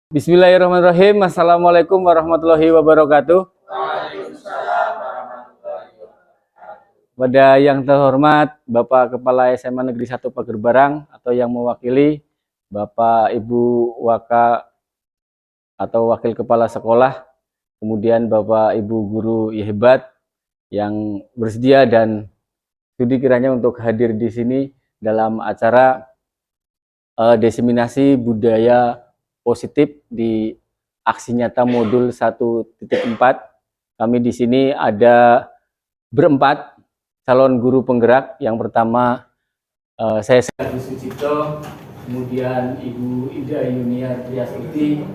Bismillahirrahmanirrahim. Assalamualaikum warahmatullahi wabarakatuh. Pada yang terhormat Bapak Kepala SMA Negeri 1 Pager Barang atau yang mewakili Bapak Ibu Waka atau Wakil Kepala Sekolah, kemudian Bapak Ibu Guru hebat yang bersedia dan sudi kiranya untuk hadir di sini dalam acara diseminasi budaya positif di aksi nyata modul 1.4. Kami di sini ada berempat calon guru penggerak. Yang pertama saya Agus Sucipto, kemudian Ibu Ida Yunia Triasuti,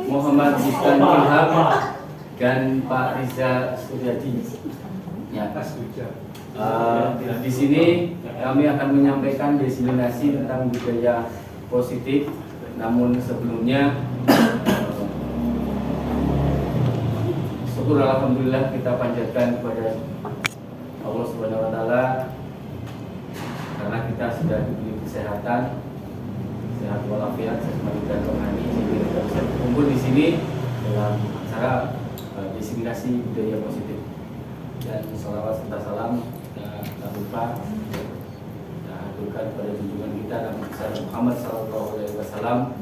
Muhammad Bistan Ilham, dan Pak Riza Suryadi. Ya, di sini kami akan menyampaikan diseminasi tentang budaya positif. Namun sebelumnya, syukur alhamdulillah kita panjatkan kepada Allah Subhanahu wa taala karena kita sudah diberi kesehatan, sehat walafiat, jasmani dan rohani, sehingga kita bisa berkumpul di sini dalam acara diseminasi budaya positif. Dan sholawat serta salam tak lupa kita aturkan kepada junjungan kita Nabi besar Muhammad SAW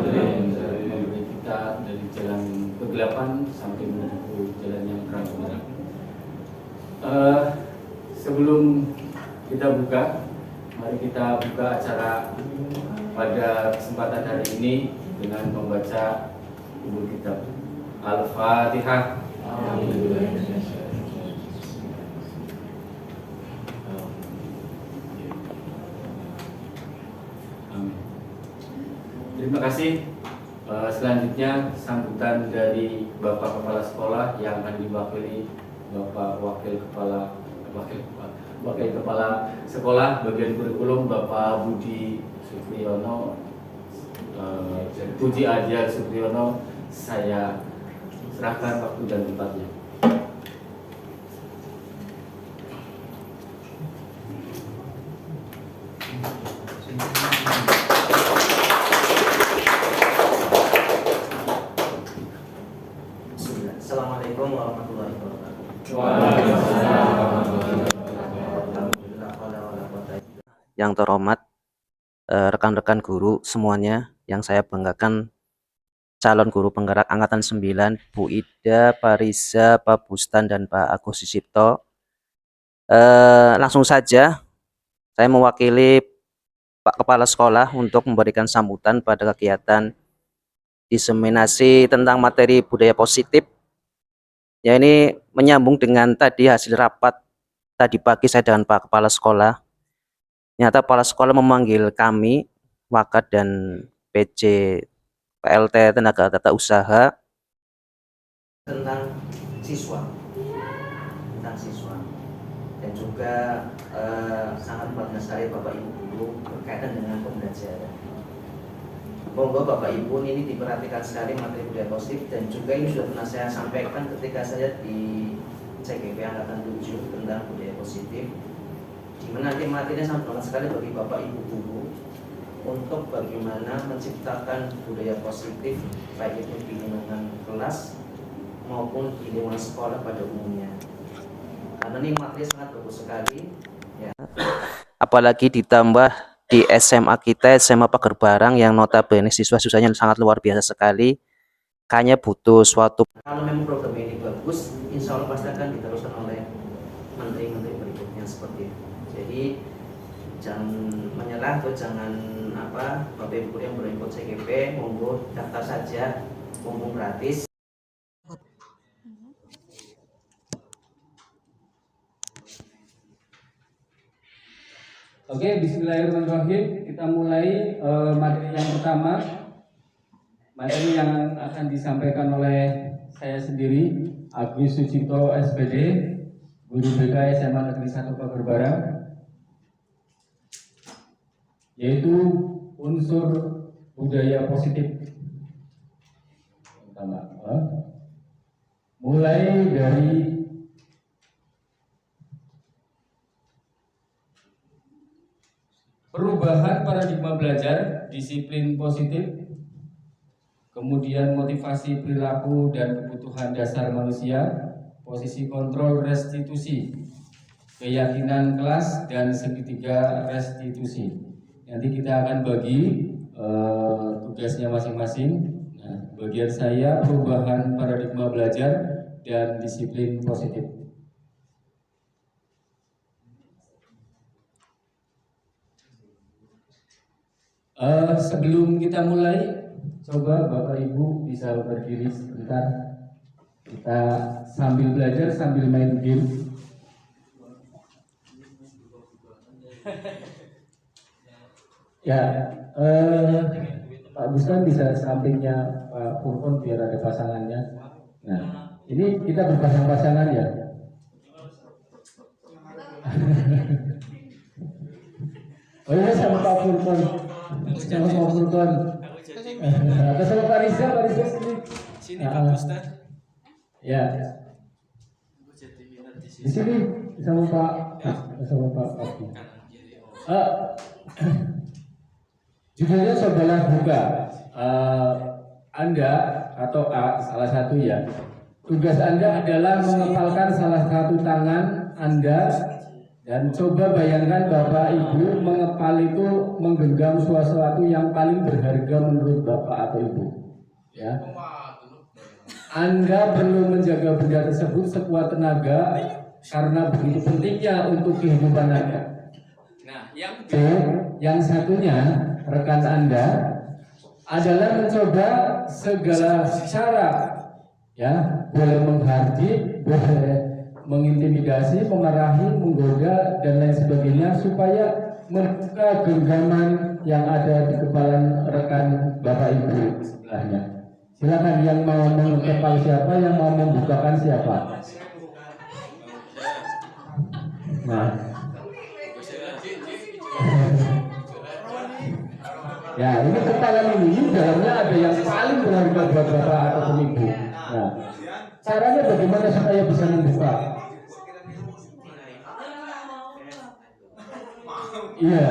yang memberi kita dari jalan kegelapan sampai menuju jalan yang terang benderang. Sebelum kita buka, mari kita buka acara pada kesempatan hari ini dengan membaca umul kitab Al-Fatihah. Terima kasih. Selanjutnya sambutan dari Bapak Kepala Sekolah yang akan diwakili Bapak Wakil Kepala Sekolah bagian kurikulum Bapak Budi Supriyono, Budi Adia Supriyono. Saya serahkan waktu dan tempatnya. Assalamualaikum warahmatullahi wabarakatuh. Yang terhormat rekan-rekan guru semuanya, yang saya banggakan calon guru penggerak angkatan 9, Bu Ida, Pak Riza, Pak Bustan, dan Pak Agus Sucipto. Langsung saja saya mewakili Pak Kepala Sekolah untuk memberikan sambutan pada kegiatan diseminasi tentang materi budaya positif. Ya, ini menyambung dengan tadi hasil rapat tadi pagi saya dengan Pak Kepala Sekolah. Ternyata Kepala Sekolah memanggil kami, Wakat dan PC PLT Tenaga Tata Usaha tentang siswa, dan juga sangat bangga sekali Bapak Ibu guru berkaitan dengan pembelajaran. Monggo Bapak Ibu ini diperhatikan sekali materi budaya positif, dan juga ini sudah pernah saya sampaikan ketika saya di CGP Angkatan 7 tentang budaya positif, di mana nanti materinya sangat banget sekali bagi Bapak Ibu guru untuk bagaimana menciptakan budaya positif baik itu di lingkungan kelas maupun di lingkungan sekolah pada umumnya. Karena ini materi sangat bagus sekali ya. Apalagi ditambah di SMA kita, SMA Pager Barang, yang notabene siswa-siswanya sangat luar biasa sekali. Kayaknya butuh suatu, kalau memang program ini bagus, insya Allah pasti akan diteruskan oleh menteri-menteri berikutnya seperti itu. Jadi jangan menyerah atau jangan Bapak Ibu yang berikut CGP, monggo daftar saja, mumpung gratis. Oke, bismillahirrahmanirrahim. Kita mulai materi yang pertama. Materi yang akan disampaikan oleh saya sendiri, Agus Sucipto SPD, Guru BK SMA Negeri 1 Pager Barang, yaitu unsur budaya positif. Pertama, mulai dari perubahan paradigma belajar, disiplin positif, kemudian motivasi perilaku dan kebutuhan dasar manusia, posisi kontrol restitusi, keyakinan kelas, dan segitiga restitusi. Nanti kita akan bagi tugasnya masing-masing. Nah, bagian saya perubahan paradigma belajar dan disiplin positif. Sebelum kita mulai, coba Bapak Ibu bisa berdiri sebentar. Kita sambil belajar sambil main game. Ya, Pak Bustan bisa sampingnya Pak Furkon biar ada pasangannya. Nah, ini kita berpasang-pasangan ya. Oh iya, sama Pak Furkon. Sama Pak Furkon. Atau sama Pak Riza sini. Sini Pak Ustaz. Ya. Di sini sama Pak Abi. Judulnya cobalah buka. Anda atau A, salah satu ya. Tugas Anda adalah mengepalkan salah satu tangan Anda dan coba bayangkan Bapak Ibu mengepal itu menggenggam sesuatu yang paling berharga menurut Bapak atau Ibu. Ya. Anda perlu menjaga benda tersebut sekuat tenaga karena begitu pentingnya untuk kehidupan Anda. Nah, yang satunya rekan Anda adalah mencoba segala cara, ya, boleh menghardik, boleh mengintimidasi, memarahi, menggoda dan lain sebagainya supaya membuka genggaman yang ada di kepala rekan Bapak Ibu sebelahnya. Silakan yang mau mengepal siapa, yang mau membukakan siapa. Nah. Ya, ini kepala ini dalamnya ada yang paling berharga buat Bapak atau Ibu. Nah, caranya bagaimana supaya bisa membuka? Iya.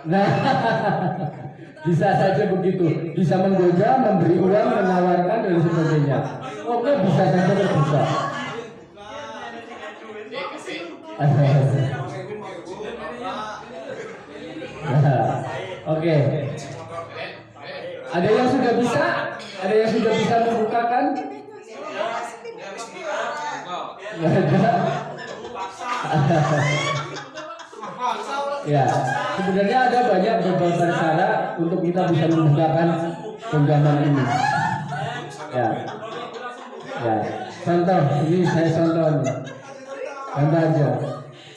Nah, bisa saja begitu. Bisa menggoda, memberi uang, menawarkan dan sebagainya. Oke, bisa saja terbuka. Oke. Ada yang sudah bisa? Ada yang sudah bisa membukakan? Ya, sebenarnya ada banyak beberapa cara untuk kita bisa membukakan genggaman ini. Ya, ya. Contoh, ini saya contoh. Contoh aja.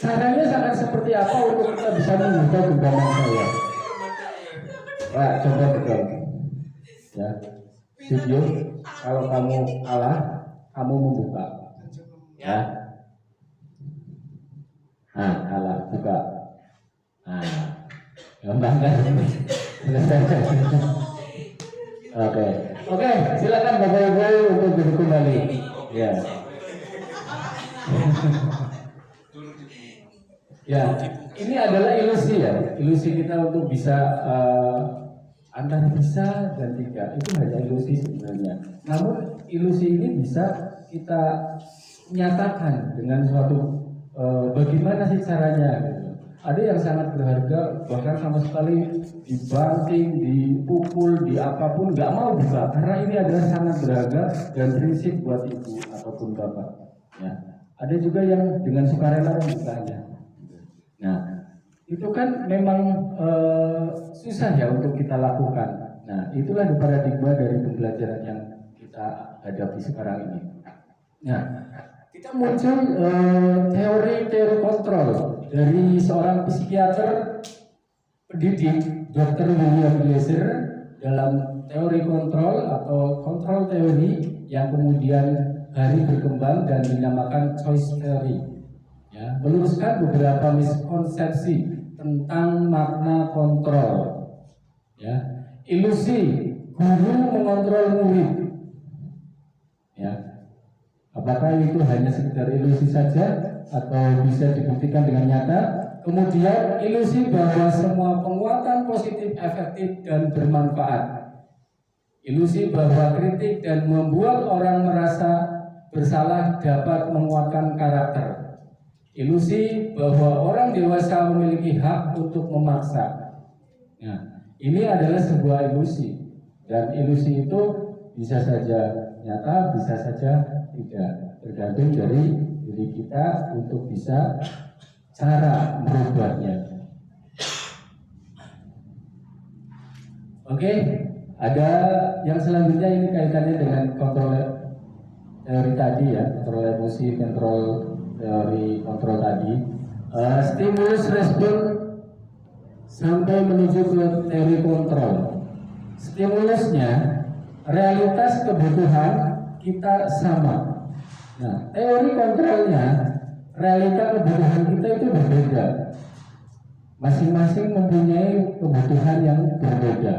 Caranya sangat seperti apa untuk kita bisa membuka genggaman saya? Pak, coba pegang. Ya, video. Kalau kamu kalah, kamu membuka. Ya. Nah, kalah, buka. Nah, gampang kan? Oke, silakan Bapak Ibu untuk duduk kembali. Ya. Ya, ini adalah ilusi ya, ilusi kita untuk bisa antara bisa dan tidak, itu hanya ilusi sebenarnya. Namun ilusi ini bisa kita nyatakan dengan suatu bagaimana sih caranya. Gitu. Ada yang sangat berharga, bahkan sama sekali dibanting, dipukul, di apapun nggak mau buka, karena ini adalah sangat berharga dan prinsip buat ibu ataupun bapak. Ya. Ada juga yang dengan sukarela membukanya. Nah, itu kan memang susah ya untuk kita lakukan. Nah, itulah paradigma dari pembelajaran yang kita hadapi sekarang ini. Nah, kita muncul teori kontrol dari seorang psikiater pendidik, Dr. William Glasser, dalam teori kontrol atau kontrol teori yang kemudian hari berkembang dan dinamakan choice theory. Ya, meluruskan beberapa miskonsepsi tentang makna kontrol. Ya, ilusi guru mengontrol murid. Ya, apakah itu hanya sekedar ilusi saja atau bisa dibuktikan dengan nyata? Kemudian ilusi bahwa semua penguatan positif efektif dan bermanfaat. Ilusi bahwa kritik dan membuat orang merasa bersalah dapat menguatkan karakter. Ilusi bahwa orang dewasa memiliki hak untuk memaksa. Nah, ini adalah sebuah ilusi, dan ilusi itu bisa saja nyata, bisa saja tidak, tergantung dari diri kita untuk bisa cara merubahnya. Oke, ada yang selanjutnya, ini kaitannya dengan kontrol teori tadi ya, kontrol emosi, kontrol teori kontrol tadi. Stimulus respon sampai menuju ke teori kontrol. Stimulusnya, realitas kebutuhan kita sama. Nah, teori kontrolnya, realita kebutuhan kita itu berbeda. Masing-masing mempunyai kebutuhan yang berbeda.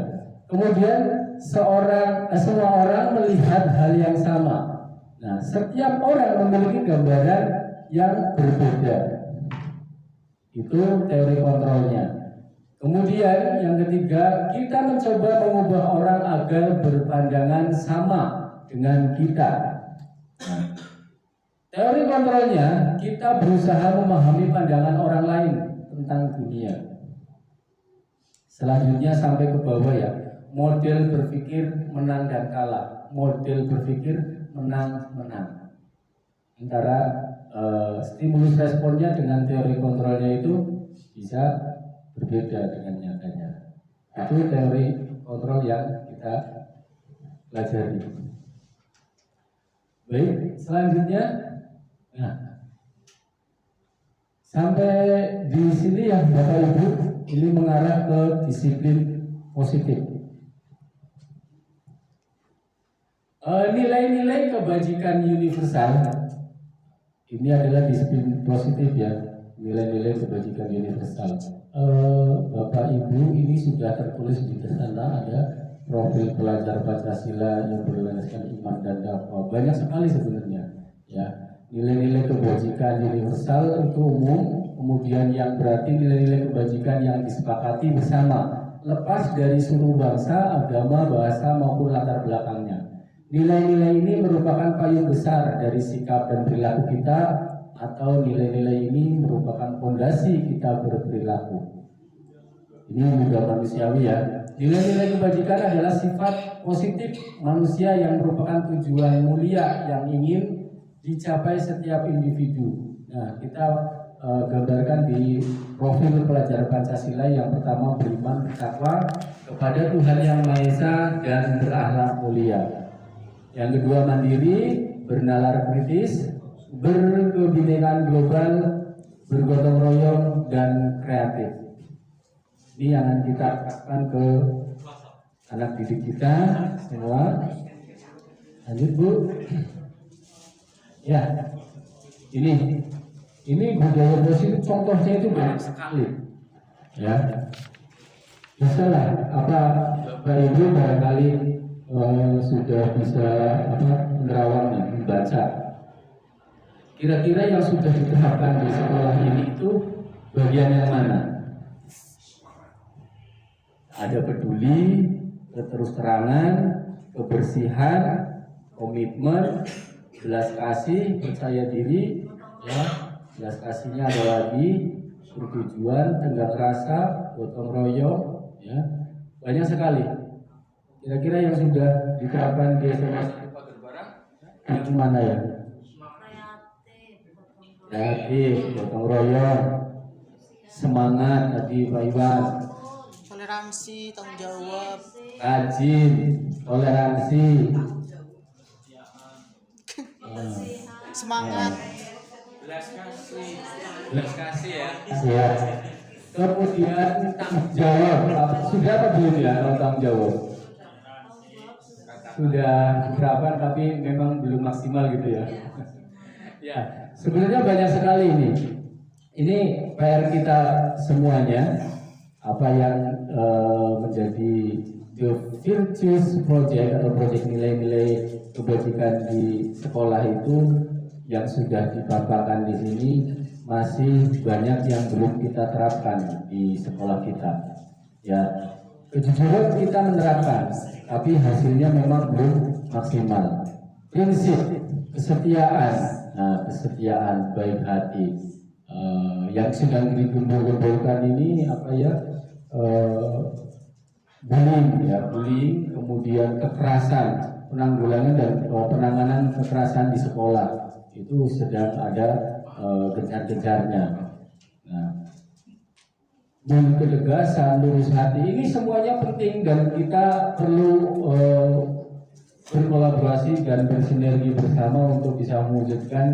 Kemudian semua orang melihat hal yang sama. Nah, setiap orang memiliki gambaran yang berbeda. Itu teori kontrolnya. Kemudian yang ketiga, kita mencoba mengubah orang agar berpandangan sama dengan kita. Nah, teori kontrolnya, kita berusaha memahami pandangan orang lain tentang dunia. Selanjutnya sampai ke bawah ya, model berpikir menang dan kalah, model berpikir menang-menang. Antara stimulus responnya dengan teori kontrolnya itu bisa berbeda dengan nyatanya. Itu teori kontrol yang kita pelajari. Baik, selanjutnya, nah, sampai di sini ya Bapak Ibu, ini mengarah ke disiplin positif. Nilai-nilai kebajikan universal ini adalah disiplin positif ya, nilai-nilai kebajikan universal. Bapak Ibu, ini sudah tertulis di sana, ada profil pelajar Pancasila yang berlandaskan iman dan dakwah. Banyak sekali sebenarnya ya. Nilai-nilai kebajikan universal itu umum, kemudian yang berarti nilai-nilai kebajikan yang disepakati bersama, lepas dari suku bangsa, agama, bahasa maupun latar belakangnya. Nilai-nilai ini merupakan payung besar dari sikap dan perilaku kita, atau nilai-nilai ini merupakan fondasi kita berperilaku. Ini juga manusiawi ya. Nilai-nilai kebajikan adalah sifat positif manusia yang merupakan tujuan mulia yang ingin dicapai setiap individu. Nah, kita gambarkan di profil pelajar Pancasila. Yang pertama, beriman, bertakwa kepada Tuhan Yang Maha Esa dan berakhlak mulia. Yang kedua, mandiri, bernalar kritis, berkebinekaan global, bergotong royong, dan kreatif. Ini yang akan kita terapkan ke anak didik kita semua. Lanjut Bu. Ya, ini budaya positif, contohnya itu banyak sekali. Ya, misalnya apa Bapak Ibu barangkali sudah bisa menerawang, membaca. Kira-kira yang sudah diterapkan di sekolah ini itu bagian yang mana? Ada peduli, keterus-terangan, kebersihan, komitmen, belas kasih, percaya diri, ya. Belas kasihnya ada lagi, bertujuan, tenggang rasa, gotong royong, ya. Banyak sekali. Kira-kira yang sudah diterapkan di SMA Pagerbarang yang mana ya? Kreatif, gotong royong, semangat tadi Pak Iwan. Toleransi, tanggung jawab, Rajin, toleransi, semangat, Belas kasih ya. ya. Kemudian tanggung jawab. Sudah apa belum ya kalau tanggung jawab? Sudah diterapkan tapi memang belum maksimal gitu ya. Ya, sebenarnya banyak sekali ini. Ini PR kita semuanya. Apa yang menjadi The Virtuous Project atau proyek nilai-nilai kebajikan di sekolah itu yang sudah dipaparkan di sini masih banyak yang belum kita terapkan di sekolah kita. Ya, kejujuran kita menerapkan, tapi hasilnya memang belum maksimal. Prinsip kesetiaan, nah kesetiaan baik hati yang sedang digembur-gemburkan ini apa ya? Bullying, kemudian kekerasan, penanggulangan dan penanganan kekerasan di sekolah itu sedang ada gencar-gencarnya. Nah, dan ketegasan, lurus hati ini semuanya penting dan kita perlu berkolaborasi dan bersinergi bersama untuk bisa mewujudkan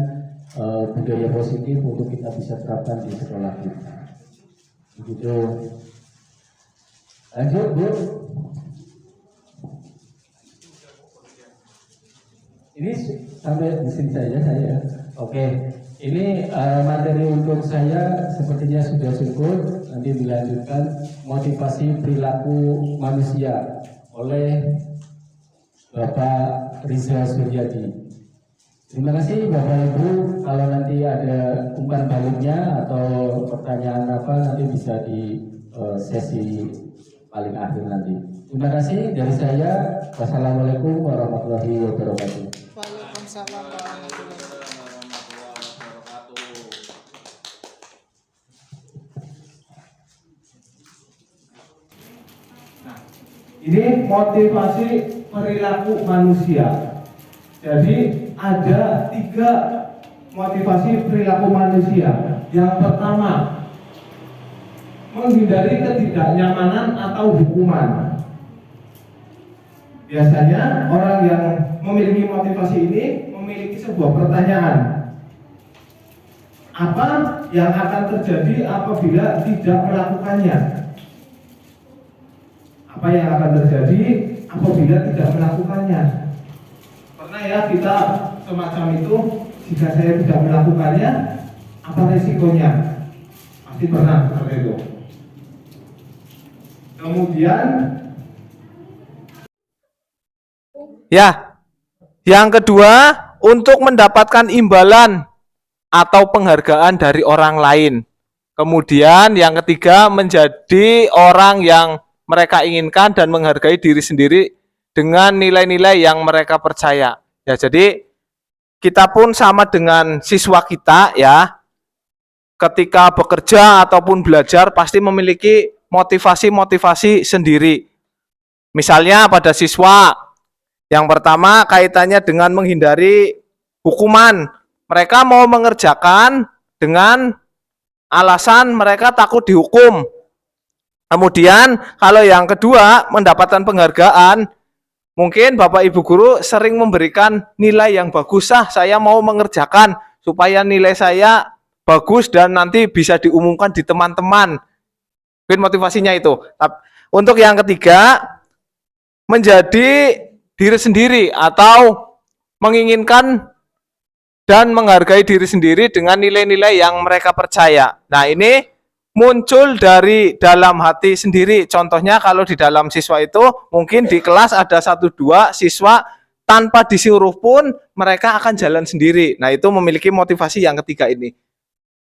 budaya positif untuk kita bisa terapkan di sekolah kita. Begitu. Lanjut, Bu. Ini sampai di sini saja saya. Oke. Ini materi untuk saya sepertinya sudah cukup. Nanti dilanjutkan motivasi perilaku manusia oleh Bapak Riza Suryadi. Terima kasih Bapak Ibu. Kalau nanti ada umpan baliknya atau pertanyaan apa nanti bisa di sesi paling akhir nanti. Terima kasih dari saya. Wassalamualaikum warahmatullahi wabarakatuh. Waalaikumsalam warahmatullahi Ini motivasi perilaku manusia. Jadi ada 3 motivasi perilaku manusia. Yang pertama, menghindari ketidaknyamanan atau hukuman. Biasanya orang yang memiliki motivasi ini memiliki sebuah pertanyaan. Apa yang akan terjadi apabila tidak melakukannya? Apa yang akan terjadi apabila tidak melakukannya? Pernah ya kita semacam itu, jika saya tidak melakukannya, apa resikonya? Pasti pernah seperti itu. Kemudian ya, yang kedua untuk mendapatkan imbalan atau penghargaan dari orang lain. Kemudian yang ketiga menjadi orang yang mereka inginkan dan menghargai diri sendiri dengan nilai-nilai yang mereka percaya. Ya, jadi kita pun sama dengan siswa kita ya. Ketika bekerja ataupun belajar pasti memiliki motivasi-motivasi sendiri. Misalnya pada siswa, yang pertama kaitannya dengan menghindari hukuman. Mereka mau mengerjakan dengan alasan mereka takut dihukum. Kemudian kalau yang kedua mendapatkan penghargaan, mungkin Bapak Ibu Guru sering memberikan nilai yang bagus. Saya mau mengerjakan supaya nilai saya bagus dan nanti bisa diumumkan di teman-teman. Mungkin motivasinya itu. Untuk yang ketiga, menjadi diri sendiri atau menginginkan dan menghargai diri sendiri dengan nilai-nilai yang mereka percaya. Nah, ini muncul dari dalam hati sendiri. Contohnya kalau di dalam siswa itu mungkin di kelas ada 1-2 siswa tanpa disuruh pun mereka akan jalan sendiri. Nah, itu memiliki motivasi yang ketiga ini.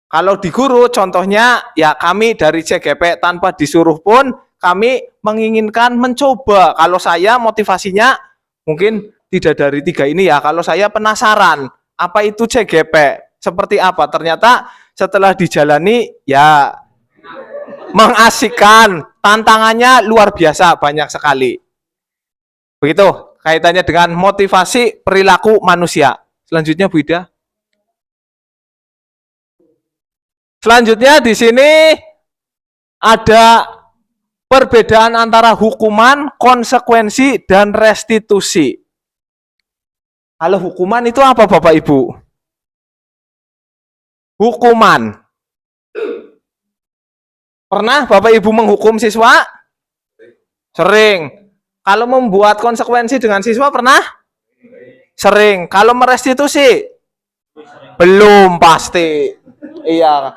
Kalau di guru contohnya ya kami dari CGP tanpa disuruh pun kami menginginkan mencoba. Kalau saya motivasinya mungkin tidak dari 3 ini ya. Kalau saya penasaran apa itu CGP, seperti apa. Ternyata setelah dijalani ya mengasihkan, tantangannya luar biasa, banyak sekali. Begitu kaitannya dengan motivasi perilaku manusia. Selanjutnya Bu Ida. Selanjutnya di sini ada perbedaan antara hukuman, konsekuensi, dan restitusi. Kalau hukuman itu apa Bapak Ibu? Hukuman. Pernah Bapak Ibu menghukum siswa? Sering. Kalau membuat konsekuensi dengan siswa pernah? Sering. Kalau merestitusi? Belum pasti. Iya,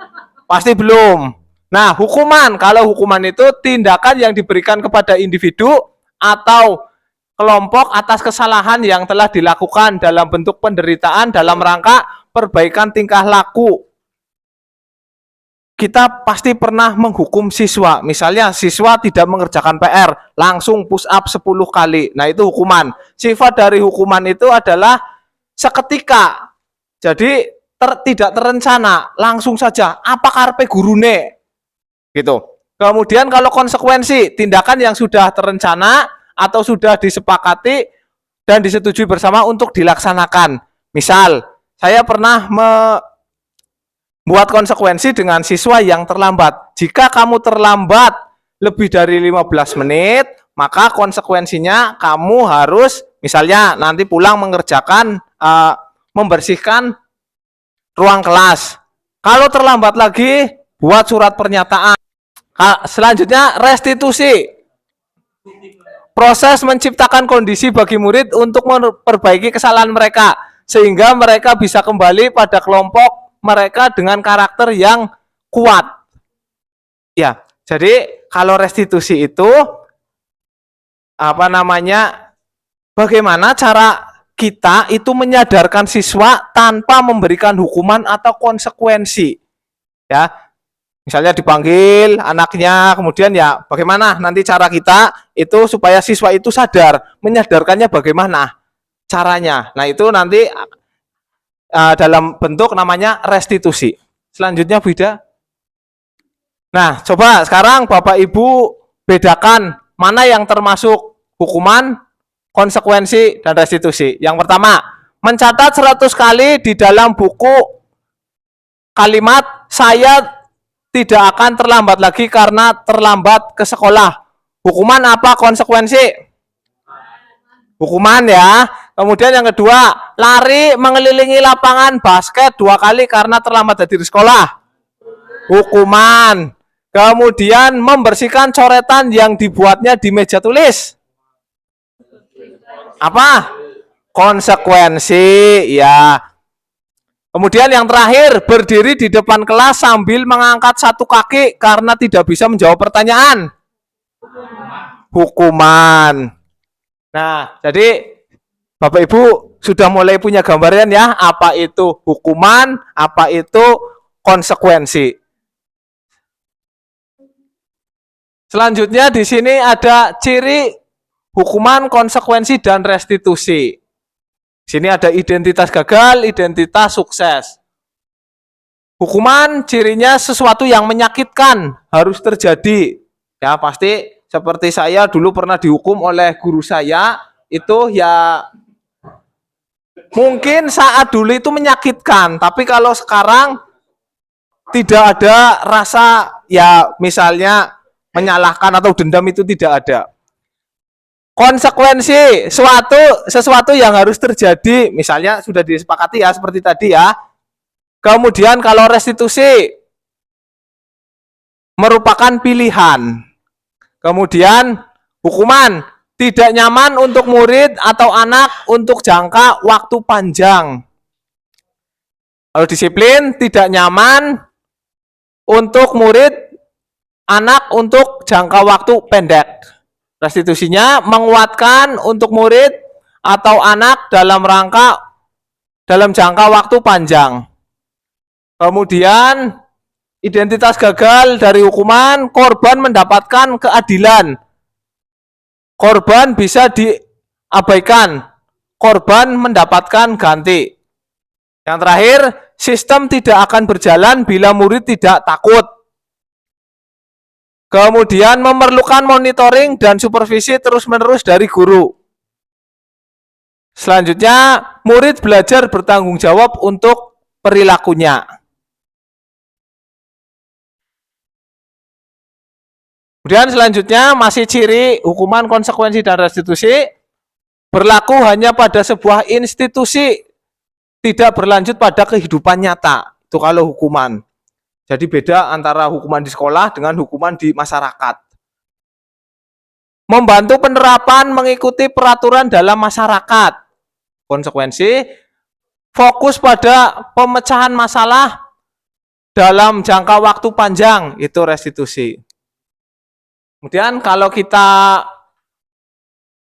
pasti belum. Nah, hukuman. Kalau hukuman itu tindakan yang diberikan kepada individu atau kelompok atas kesalahan yang telah dilakukan dalam bentuk penderitaan dalam rangka perbaikan tingkah laku. kita pasti pernah menghukum siswa. Misalnya siswa tidak mengerjakan PR, langsung push up 10 kali. Nah, itu hukuman. Sifat dari hukuman itu adalah seketika. Jadi tidak terencana, langsung saja apa karepe gurune. Gitu. Kemudian kalau konsekuensi, tindakan yang sudah terencana atau sudah disepakati dan disetujui bersama untuk dilaksanakan. Misal, saya pernah buat konsekuensi dengan siswa yang terlambat. Jika kamu terlambat lebih dari 15 menit, maka konsekuensinya kamu harus misalnya nanti pulang mengerjakan membersihkan ruang kelas. Kalau terlambat lagi, buat surat pernyataan. Selanjutnya restitusi. Proses menciptakan kondisi bagi murid untuk memperbaiki kesalahan mereka sehingga mereka bisa kembali pada kelompok mereka dengan karakter yang kuat. Ya, jadi kalau restitusi itu bagaimana cara kita itu menyadarkan siswa tanpa memberikan hukuman atau konsekuensi. Ya. Misalnya dipanggil anaknya, kemudian ya bagaimana nanti cara kita itu supaya siswa itu sadar, menyadarkannya bagaimana caranya. Nah, itu nanti dalam bentuk namanya restitusi. Selanjutnya Bu Ida. Nah, coba sekarang Bapak Ibu bedakan mana yang termasuk hukuman, konsekuensi, dan restitusi. Yang pertama, mencatat 100 kali di dalam buku kalimat saya tidak akan terlambat lagi karena terlambat ke sekolah. Hukuman apa konsekuensi? Hukuman ya. Kemudian yang kedua, lari mengelilingi lapangan basket 2 kali karena terlambat dari sekolah. Hukuman. Kemudian membersihkan coretan yang dibuatnya di meja tulis. Apa? Konsekuensi, ya. Kemudian yang terakhir, berdiri di depan kelas sambil mengangkat 1 kaki karena tidak bisa menjawab pertanyaan. Hukuman. Nah, jadi Bapak Ibu sudah mulai punya gambaran ya, apa itu hukuman, apa itu konsekuensi. Selanjutnya di sini ada ciri hukuman, konsekuensi, dan restitusi. Di sini ada identitas gagal, identitas sukses. Hukuman cirinya sesuatu yang menyakitkan harus terjadi. Ya, pasti seperti saya dulu pernah dihukum oleh guru saya, itu ya mungkin saat dulu itu menyakitkan, tapi kalau sekarang tidak ada rasa ya misalnya menyalahkan atau dendam, itu tidak ada. Konsekuensi sesuatu yang harus terjadi, misalnya sudah disepakati ya seperti tadi ya. Kemudian kalau restitusi merupakan pilihan. Kemudian hukuman tidak nyaman untuk murid atau anak untuk jangka waktu panjang. Kalau disiplin tidak nyaman untuk murid, anak untuk jangka waktu pendek. Restitusinya menguatkan untuk murid atau anak dalam jangka waktu panjang. Kemudian identitas gagal dari hukuman, korban mendapatkan keadilan. Korban bisa diabaikan, korban mendapatkan ganti. Yang terakhir, sistem tidak akan berjalan bila murid tidak takut. Kemudian memerlukan monitoring dan supervisi terus-menerus dari guru. Selanjutnya, murid belajar bertanggung jawab untuk perilakunya. Kemudian selanjutnya masih ciri hukuman, konsekuensi, dan restitusi berlaku hanya pada sebuah institusi, tidak berlanjut pada kehidupan nyata. Itu kalau hukuman. Jadi beda antara hukuman di sekolah dengan hukuman di masyarakat. Membantu penerapan mengikuti peraturan dalam masyarakat. Konsekuensi fokus pada pemecahan masalah dalam jangka waktu panjang, itu restitusi. Kemudian kalau kita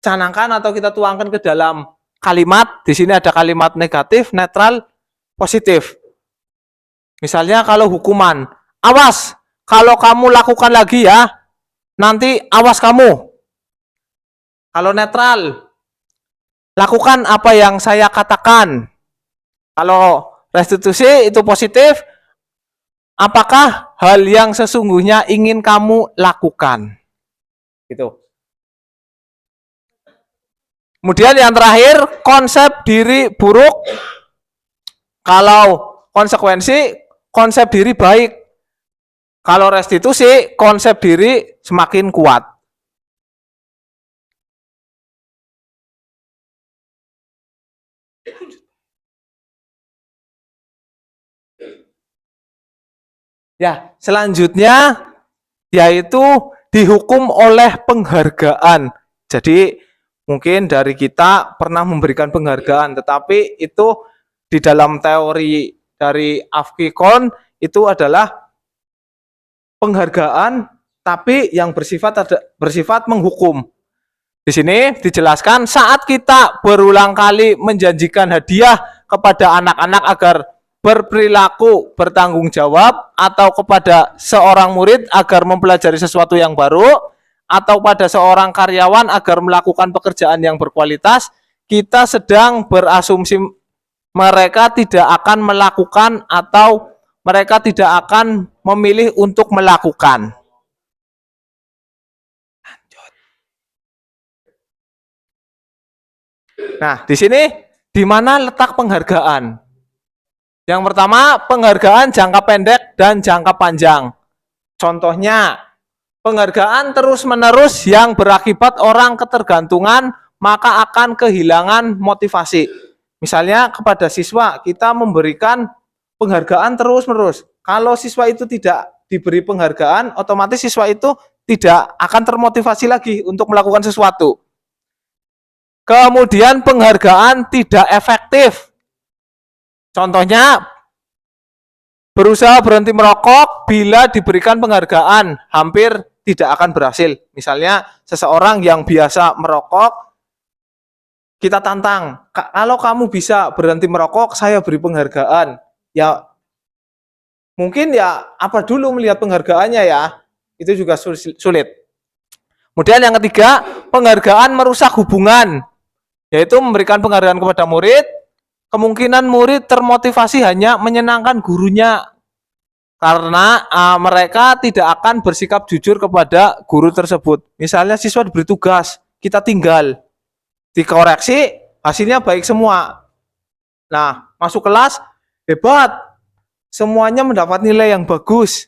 canangkan atau kita tuangkan ke dalam kalimat, di sini ada kalimat negatif, netral, positif. Misalnya kalau hukuman, awas, kalau kamu lakukan lagi ya, nanti awas kamu. Kalau netral, lakukan apa yang saya katakan. Kalau restitusi itu positif, apakah hal yang sesungguhnya ingin kamu lakukan? Gitu. Kemudian yang terakhir, konsep diri buruk. Kalau konsekuensi, konsep diri baik. Kalau restitusi, konsep diri semakin kuat. Ya, selanjutnya yaitu dihukum oleh penghargaan. Jadi mungkin dari kita pernah memberikan penghargaan, tetapi itu di dalam teori dari Afkikon itu adalah penghargaan tapi yang bersifat menghukum. Di sini dijelaskan saat kita berulang kali menjanjikan hadiah kepada anak-anak agar berperilaku bertanggung jawab, atau kepada seorang murid agar mempelajari sesuatu yang baru, atau pada seorang karyawan agar melakukan pekerjaan yang berkualitas, kita sedang berasumsi mereka tidak akan melakukan atau mereka tidak akan memilih untuk melakukan. Nah, di sini di mana letak penghargaan? Yang pertama, penghargaan jangka pendek dan jangka panjang. Contohnya, penghargaan terus-menerus yang berakibat orang ketergantungan, maka akan kehilangan motivasi. Misalnya kepada siswa, kita memberikan penghargaan terus-menerus. Kalau siswa itu tidak diberi penghargaan, otomatis siswa itu tidak akan termotivasi lagi untuk melakukan sesuatu. Kemudian penghargaan tidak efektif. Contohnya, berusaha berhenti merokok bila diberikan penghargaan, hampir tidak akan berhasil. Misalnya, seseorang yang biasa merokok, kita tantang, kalau kamu bisa berhenti merokok, saya beri penghargaan. Ya, mungkin ya apa dulu melihat penghargaannya ya, itu juga sulit. Kemudian yang ketiga, penghargaan merusak hubungan, yaitu memberikan penghargaan kepada murid, kemungkinan murid termotivasi hanya menyenangkan gurunya karena mereka tidak akan bersikap jujur kepada guru tersebut. Misalnya siswa diberi tugas, kita tinggal, dikoreksi, hasilnya baik semua. Nah, masuk kelas, hebat, semuanya mendapat nilai yang bagus.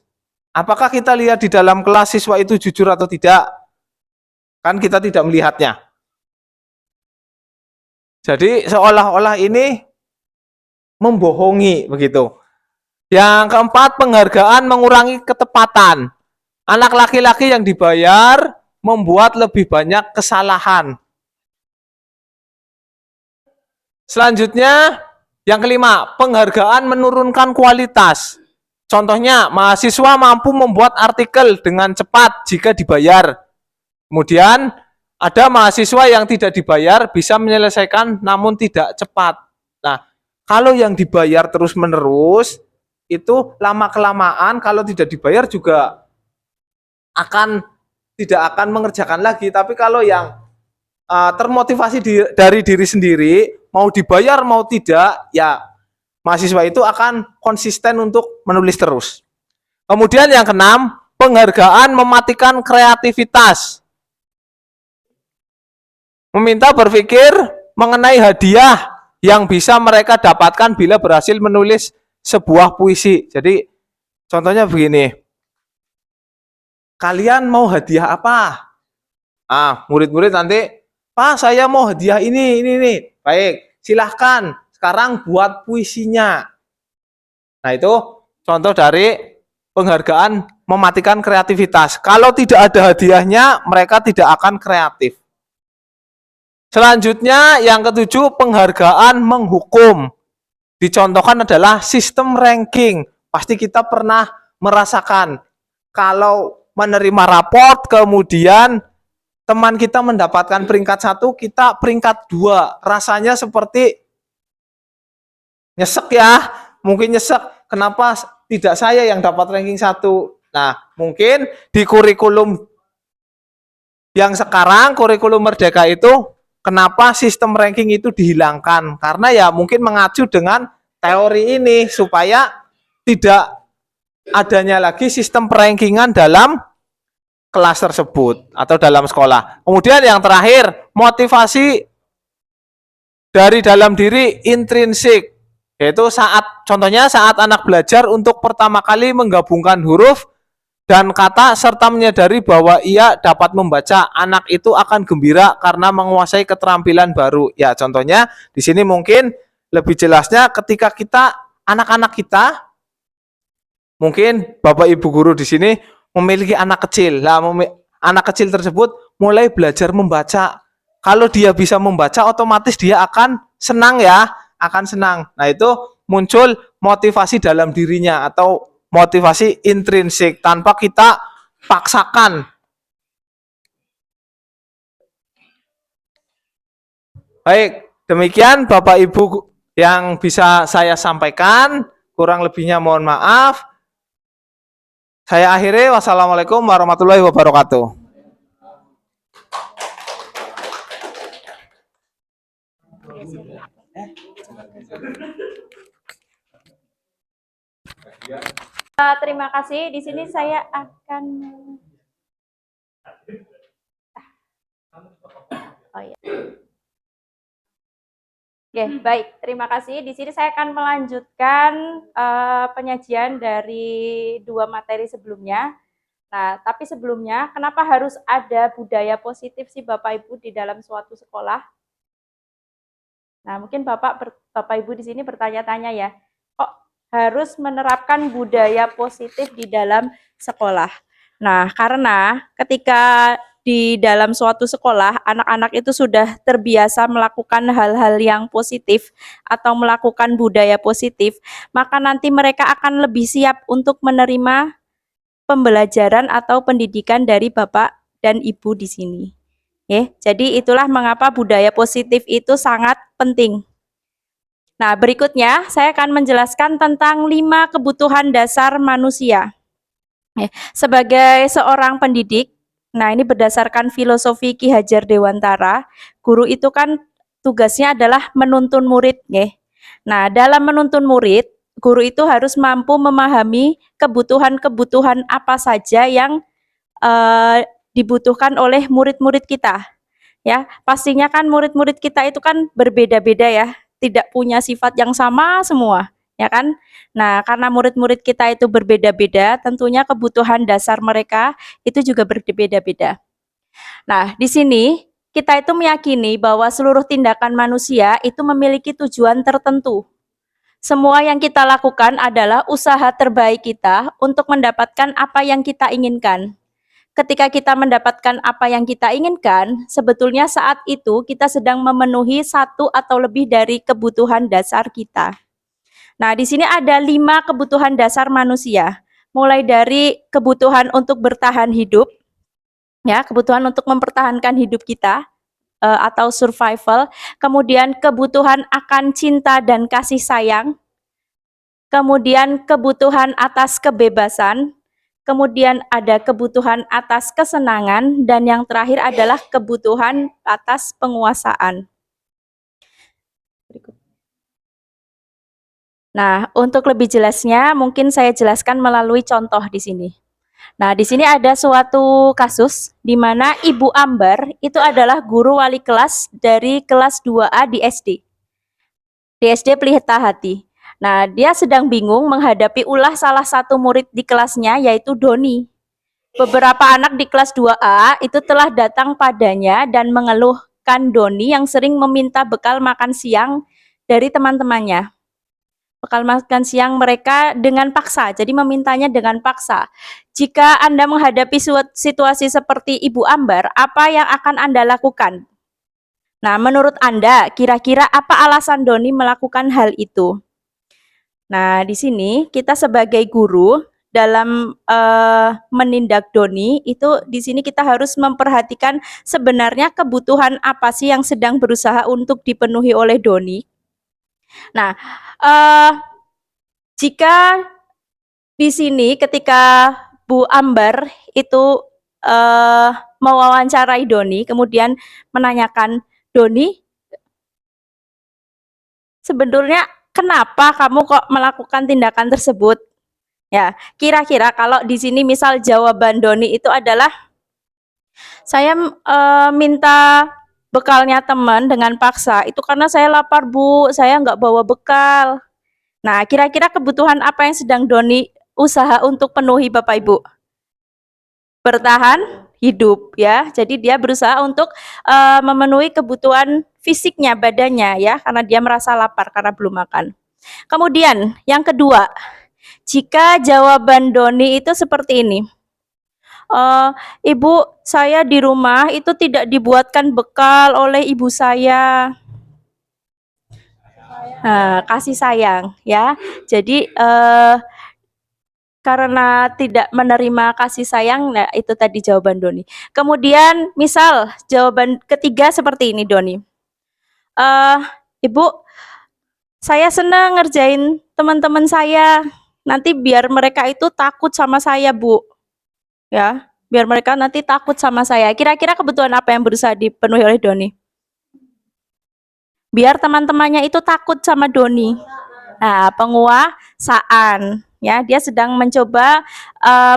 Apakah kita lihat di dalam kelas siswa itu jujur atau tidak? Kan kita tidak melihatnya. Jadi seolah-olah ini membohongi begitu. Yang keempat, penghargaan mengurangi ketepatan. Anak laki-laki yang dibayar membuat lebih banyak kesalahan. Selanjutnya, yang kelima, penghargaan menurunkan kualitas. Contohnya, mahasiswa mampu membuat artikel dengan cepat jika dibayar. Kemudian, ada mahasiswa yang tidak dibayar bisa menyelesaikan namun tidak cepat. Nah, kalau yang dibayar terus-menerus, itu lama-kelamaan kalau tidak dibayar juga tidak akan mengerjakan lagi. Tapi kalau yang termotivasi dari diri sendiri, mau dibayar mau tidak, ya mahasiswa itu akan konsisten untuk menulis terus. Kemudian yang keenam, penghargaan mematikan kreativitas. Meminta berpikir mengenai hadiah yang bisa mereka dapatkan bila berhasil menulis sebuah puisi. Jadi contohnya begini, kalian mau hadiah apa? Murid-murid nanti, Pak, saya mau hadiah ini. Baik, silahkan sekarang buat puisinya. Nah, itu contoh dari penghargaan mematikan kreativitas. Kalau tidak ada hadiahnya, mereka tidak akan kreatif. Selanjutnya, yang ketujuh, penghargaan menghukum. Dicontohkan adalah sistem ranking. Pasti kita pernah merasakan kalau menerima raport, kemudian teman kita mendapatkan peringkat 1, kita peringkat 2. Rasanya seperti nyesek ya, mungkin nyesek. Kenapa tidak saya yang dapat ranking 1. Nah, mungkin di kurikulum yang sekarang, kurikulum Merdeka itu, kenapa sistem ranking itu dihilangkan? Karena ya mungkin mengacu dengan teori ini, supaya tidak adanya lagi sistem perankingan dalam kelas tersebut atau dalam sekolah. Kemudian yang terakhir, motivasi dari dalam diri intrinsik, yaitu contohnya saat anak belajar untuk pertama kali menggabungkan huruf dan kata serta menyadari bahwa ia dapat membaca, anak itu akan gembira karena menguasai keterampilan baru. Ya, contohnya di sini mungkin lebih jelasnya ketika anak-anak kita, mungkin Bapak Ibu guru di sini memiliki anak kecil. Lah, anak kecil tersebut mulai belajar membaca. Kalau dia bisa membaca, otomatis dia akan senang ya, akan senang. Nah, itu muncul motivasi dalam dirinya atau motivasi intrinsik tanpa kita paksakan. Baik, demikian Bapak Ibu yang bisa saya sampaikan. Kurang lebihnya mohon maaf. Saya akhiri. Wassalamualaikum warahmatullahi wabarakatuh. Terima kasih. Di sini saya akan Oke, baik. Terima kasih. Di sini saya akan melanjutkan penyajian dari 2 materi sebelumnya. Nah, tapi sebelumnya, kenapa harus ada budaya positif sih Bapak Ibu di dalam suatu sekolah? Nah, mungkin Bapak Ibu di sini bertanya-tanya ya, kok harus menerapkan budaya positif di dalam sekolah? Nah, karena ketika di dalam suatu sekolah, anak-anak itu sudah terbiasa melakukan hal-hal yang positif atau melakukan budaya positif, maka nanti mereka akan lebih siap untuk menerima pembelajaran atau pendidikan dari Bapak dan Ibu di sini. Jadi itulah mengapa budaya positif itu sangat penting. Nah, berikutnya saya akan menjelaskan tentang 5 kebutuhan dasar manusia. Sebagai seorang pendidik, nah ini berdasarkan filosofi Ki Hajar Dewantara, guru itu kan tugasnya adalah menuntun murid. Nah, dalam menuntun murid, guru itu harus mampu memahami kebutuhan-kebutuhan apa saja yang dibutuhkan oleh murid-murid kita. Ya, pastinya kan murid-murid kita itu kan berbeda-beda ya, tidak punya sifat yang sama semua, ya kan? Nah, karena murid-murid kita itu berbeda-beda, tentunya kebutuhan dasar mereka itu juga berbeda-beda. Nah, di sini kita itu meyakini bahwa seluruh tindakan manusia itu memiliki tujuan tertentu. Semua yang kita lakukan adalah usaha terbaik kita untuk mendapatkan apa yang kita inginkan. Ketika kita mendapatkan apa yang kita inginkan, sebetulnya saat itu kita sedang memenuhi 1 atau lebih dari kebutuhan dasar kita. Nah, di sini ada 5 kebutuhan dasar manusia. Mulai dari kebutuhan untuk bertahan hidup, ya, kebutuhan untuk mempertahankan hidup kita atau survival, kemudian kebutuhan akan cinta dan kasih sayang, kemudian kebutuhan atas kebebasan, kemudian ada kebutuhan atas kesenangan, dan yang terakhir adalah kebutuhan atas penguasaan. Nah, untuk lebih jelasnya mungkin saya jelaskan melalui contoh di sini. Nah, di sini ada suatu kasus di mana Ibu Ambar itu adalah guru wali kelas dari kelas 2A di SD. Di SD Pelita Hati. Nah, dia sedang bingung menghadapi ulah salah satu murid di kelasnya, yaitu Doni. Beberapa anak di kelas 2A itu telah datang padanya dan mengeluhkan Doni yang sering meminta bekal makan siang dari teman-temannya. Bekal makan siang mereka dengan paksa, jadi memintanya dengan paksa. Jika Anda menghadapi situasi seperti Ibu Ambar, apa yang akan Anda lakukan? Nah, menurut Anda, kira-kira apa alasan Doni melakukan hal itu? Nah, di sini kita sebagai guru dalam menindak Doni itu di sini kita harus memperhatikan sebenarnya kebutuhan apa sih yang sedang berusaha untuk dipenuhi oleh Doni. Nah, jika di sini ketika Bu Ambar itu mewawancarai Doni, kemudian menanyakan, Doni, sebenarnya kenapa kamu kok melakukan tindakan tersebut? Ya, kira-kira kalau di sini misal jawaban Doni itu adalah, saya minta bekalnya teman dengan paksa, itu karena saya lapar Bu, saya nggak bawa bekal. Nah, kira-kira kebutuhan apa yang sedang Doni usaha untuk penuhi Bapak Ibu? Bertahan hidup ya. Jadi dia berusaha untuk memenuhi kebutuhan fisiknya, badannya ya, karena dia merasa lapar karena belum makan. Kemudian yang kedua, jika jawaban Doni itu seperti ini, Ibu, saya di rumah itu tidak dibuatkan bekal oleh ibu saya. Kasih sayang ya. Jadi karena tidak menerima kasih sayang, nah itu tadi jawaban Doni. Kemudian misal jawaban ketiga seperti ini Doni, Ibu, saya senang ngerjain teman-teman saya, nanti biar mereka itu takut sama saya Bu, ya, biar mereka nanti takut sama saya. Kira-kira kebutuhan apa yang berusaha dipenuhi oleh Doni? Biar teman-temannya itu takut sama Doni. Nah, penguasaan ya, dia sedang mencoba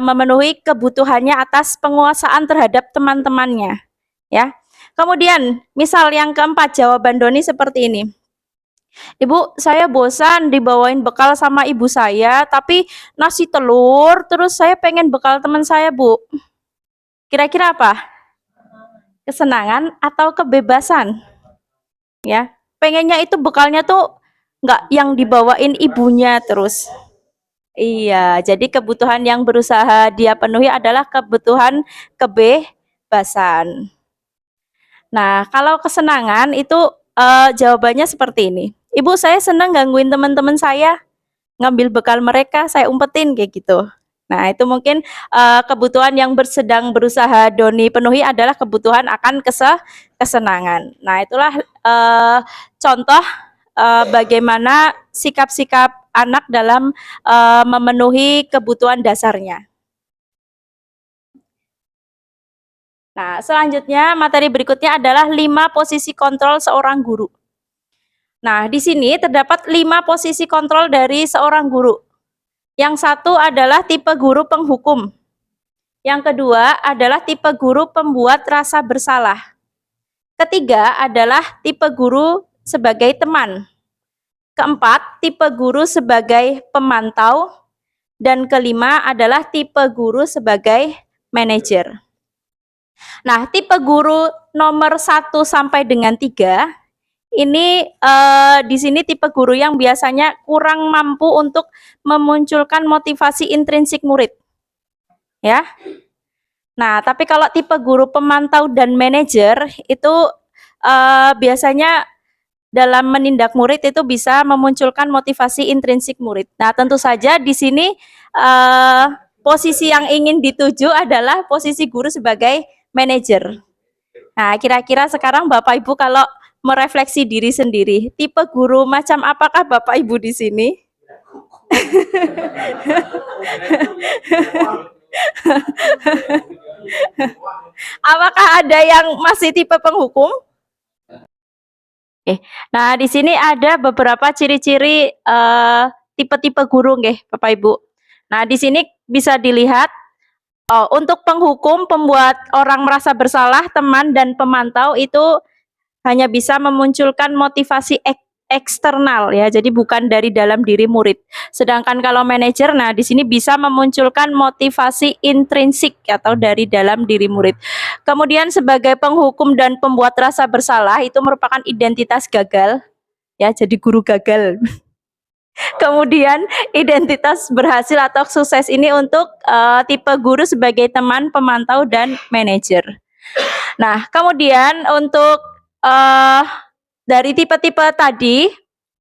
memenuhi kebutuhannya atas penguasaan terhadap teman-temannya ya. Kemudian misal yang keempat, jawaban Doni seperti ini, Ibu, saya bosan dibawain bekal sama ibu saya, tapi nasi telur, terus saya pengen bekal teman saya Bu. Kira-kira apa? Kesenangan atau kebebasan? Ya, pengennya itu bekalnya tuh nggak yang dibawain ibunya terus. Iya, jadi kebutuhan yang berusaha dia penuhi adalah kebutuhan kebebasan. Nah, kalau kesenangan itu jawabannya seperti ini. Ibu, saya senang gangguin teman-teman saya, ngambil bekal mereka, saya umpetin kayak gitu. Nah, itu mungkin kebutuhan yang sedang berusaha Doni penuhi adalah kebutuhan akan kesenangan. Nah, itulah contoh bagaimana sikap-sikap anak dalam memenuhi kebutuhan dasarnya. Nah, selanjutnya materi berikutnya adalah 5 posisi kontrol seorang guru. Nah, di sini terdapat 5 posisi kontrol dari seorang guru. Yang satu adalah tipe guru penghukum. Yang kedua adalah tipe guru pembuat rasa bersalah. Ketiga adalah tipe guru sebagai teman. Keempat, tipe guru sebagai pemantau. Dan kelima adalah tipe guru sebagai manajer. Nah, tipe guru nomor 1 sampai dengan 3, ini di sini tipe guru yang biasanya kurang mampu untuk memunculkan motivasi intrinsik murid. Ya. Nah, tapi kalau tipe guru pemantau dan manajer itu biasanya dalam menindak murid itu bisa memunculkan motivasi intrinsik murid. Nah, tentu saja di sini posisi yang ingin dituju adalah posisi guru sebagai manajer. Nah, kira-kira sekarang Bapak Ibu kalau merefleksi diri sendiri, tipe guru macam apakah Bapak Ibu di sini? Apakah ada yang masih tipe penghukum? Nah, di sini ada beberapa ciri-ciri tipe-tipe guru nggih, Bapak Ibu. Nah, di sini bisa dilihat untuk penghukum, pembuat orang merasa bersalah, teman dan pemantau itu hanya bisa memunculkan motivasi eksternal ya, jadi bukan dari dalam diri murid. Sedangkan kalau manajer, nah di sini bisa memunculkan motivasi intrinsik atau dari dalam diri murid. Kemudian sebagai penghukum dan pembuat rasa bersalah itu merupakan identitas gagal ya, jadi guru gagal. Kemudian identitas berhasil atau sukses ini untuk tipe guru sebagai teman, pemantau, dan manajer. Nah, kemudian untuk dari tipe-tipe tadi,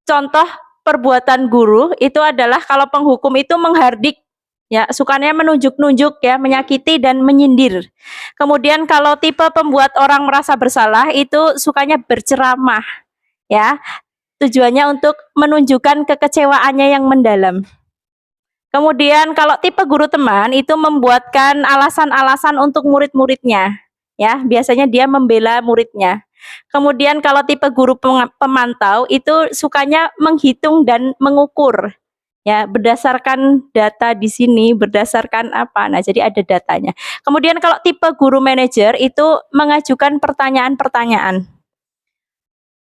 contoh perbuatan guru itu adalah kalau penghukum itu menghardik, ya, sukanya menunjuk-nunjuk ya, menyakiti dan menyindir. Kemudian kalau tipe pembuat orang merasa bersalah itu sukanya berceramah, ya. Tujuannya untuk menunjukkan kekecewaannya yang mendalam. Kemudian kalau tipe guru teman itu membuatkan alasan-alasan untuk murid-muridnya, ya. Biasanya dia membela muridnya. Kemudian kalau tipe guru pemantau itu sukanya menghitung dan mengukur, ya, berdasarkan data di sini, berdasarkan apa. Nah, jadi ada datanya. Kemudian kalau tipe guru manajer itu mengajukan pertanyaan-pertanyaan.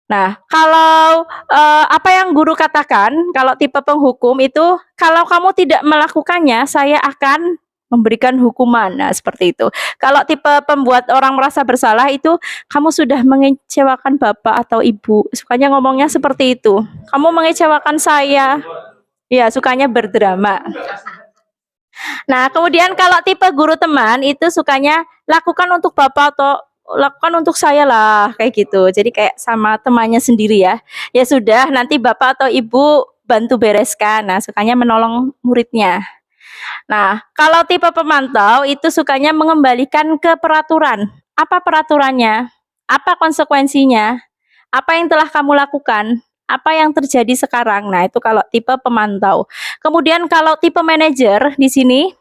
Nah, kalau apa yang guru katakan, kalau tipe penghukum itu, kalau kamu tidak melakukannya, saya akan memberikan hukuman. Nah, seperti itu. Kalau tipe pembuat orang merasa bersalah itu, kamu sudah mengecewakan bapak atau ibu. Sukanya ngomongnya seperti itu. Kamu mengecewakan saya. Ya, sukanya berdrama. Nah, kemudian kalau tipe guru teman itu sukanya lakukan untuk bapak atau lakukan untuk saya lah, kayak gitu. Jadi kayak sama temannya sendiri ya. Ya sudah, nanti bapak atau ibu bantu bereskan. Nah, sukanya menolong muridnya. Nah, kalau tipe pemantau itu sukanya mengembalikan ke peraturan. Apa peraturannya? Apa konsekuensinya? Apa yang telah kamu lakukan? Apa yang terjadi sekarang? Nah, itu kalau tipe pemantau. Kemudian kalau tipe manajer di sini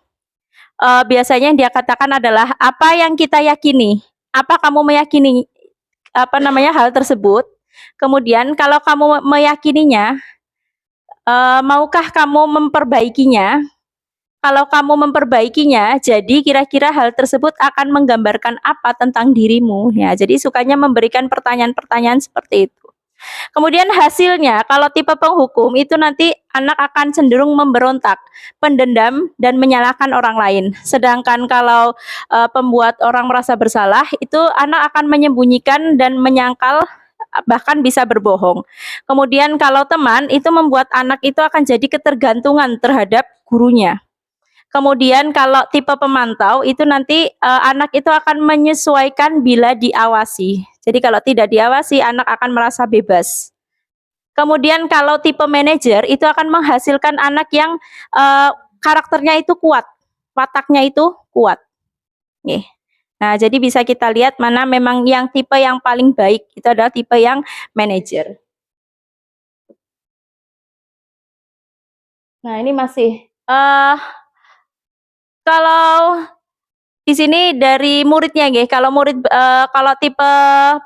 biasanya yang dia katakan adalah apa yang kita yakini. Apa kamu meyakini hal tersebut? Kemudian kalau kamu meyakininya, maukah kamu memperbaikinya? Kalau kamu memperbaikinya, jadi kira-kira hal tersebut akan menggambarkan apa tentang dirimu? Ya, jadi sukanya memberikan pertanyaan-pertanyaan seperti itu. Kemudian hasilnya, kalau tipe penghukum itu nanti anak akan cenderung memberontak, pendendam, dan menyalahkan orang lain. Sedangkan kalau pembuat orang merasa bersalah, itu anak akan menyembunyikan dan menyangkal, bahkan bisa berbohong. Kemudian kalau teman, itu membuat anak itu akan jadi ketergantungan terhadap gurunya. Kemudian kalau tipe pemantau itu nanti anak itu akan menyesuaikan bila diawasi. Jadi kalau tidak diawasi anak akan merasa bebas. Kemudian kalau tipe manajer itu akan menghasilkan anak yang karakternya itu kuat, wataknya itu kuat. Nih. Nah, jadi bisa kita lihat mana memang yang tipe yang paling baik itu adalah tipe yang manajer. Nah, ini masih kalau di sini dari muridnya nggih, kalau murid kalau tipe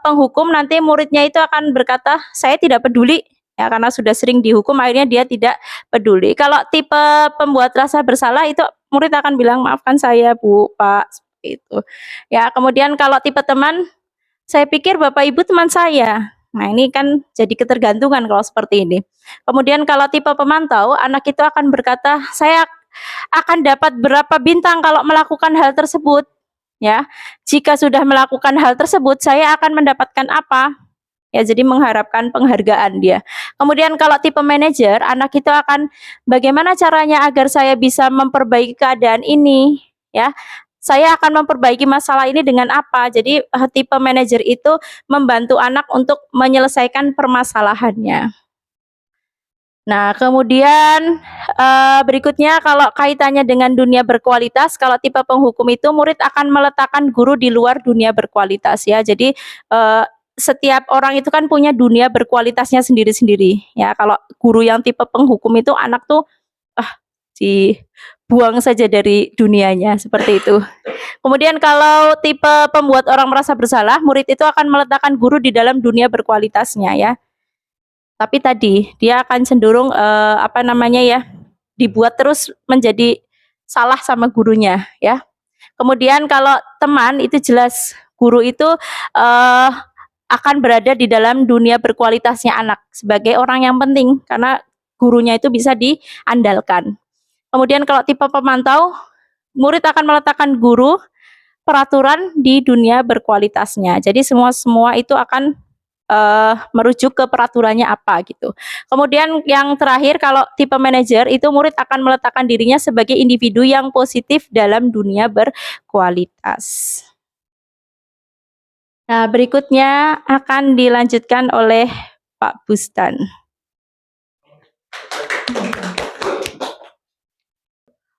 penghukum nanti muridnya itu akan berkata, "Saya tidak peduli." Ya, karena sudah sering dihukum akhirnya dia tidak peduli. Kalau tipe pembuat rasa bersalah itu murid akan bilang, "Maafkan saya, Bu, Pak." Seperti itu. Ya, kemudian kalau tipe teman, "Saya pikir Bapak Ibu teman saya." Nah, ini kan jadi ketergantungan kalau seperti ini. Kemudian kalau tipe pemantau, anak itu akan berkata, "Saya akan dapat berapa bintang kalau melakukan hal tersebut, ya. Jika sudah melakukan hal tersebut, saya akan mendapatkan apa?" Ya, jadi mengharapkan penghargaan dia. Kemudian kalau tipe manajer, anak itu akan bagaimana caranya agar saya bisa memperbaiki keadaan ini, ya. Saya akan memperbaiki masalah ini dengan apa? Jadi tipe manajer itu membantu anak untuk menyelesaikan permasalahannya. Nah, kemudian berikutnya kalau kaitannya dengan dunia berkualitas, kalau tipe penghukum itu murid akan meletakkan guru di luar dunia berkualitas ya. Jadi setiap orang itu kan punya dunia berkualitasnya sendiri-sendiri ya. Kalau guru yang tipe penghukum itu anak tuh dibuang saja dari dunianya seperti itu. Kemudian kalau tipe pembuat orang merasa bersalah, murid itu akan meletakkan guru di dalam dunia berkualitasnya ya. Tapi tadi dia akan cenderung dibuat terus menjadi salah sama gurunya ya. Kemudian kalau teman itu jelas guru itu akan berada di dalam dunia berkualitasnya anak sebagai orang yang penting karena gurunya itu bisa diandalkan. Kemudian kalau tipe pemantau, murid akan meletakkan guru peraturan di dunia berkualitasnya. Jadi semua itu akan merujuk ke peraturannya apa gitu. Kemudian yang terakhir kalau tipe manajer itu murid akan meletakkan dirinya sebagai individu yang positif dalam dunia berkualitas. Nah, berikutnya akan dilanjutkan oleh Pak Bustan.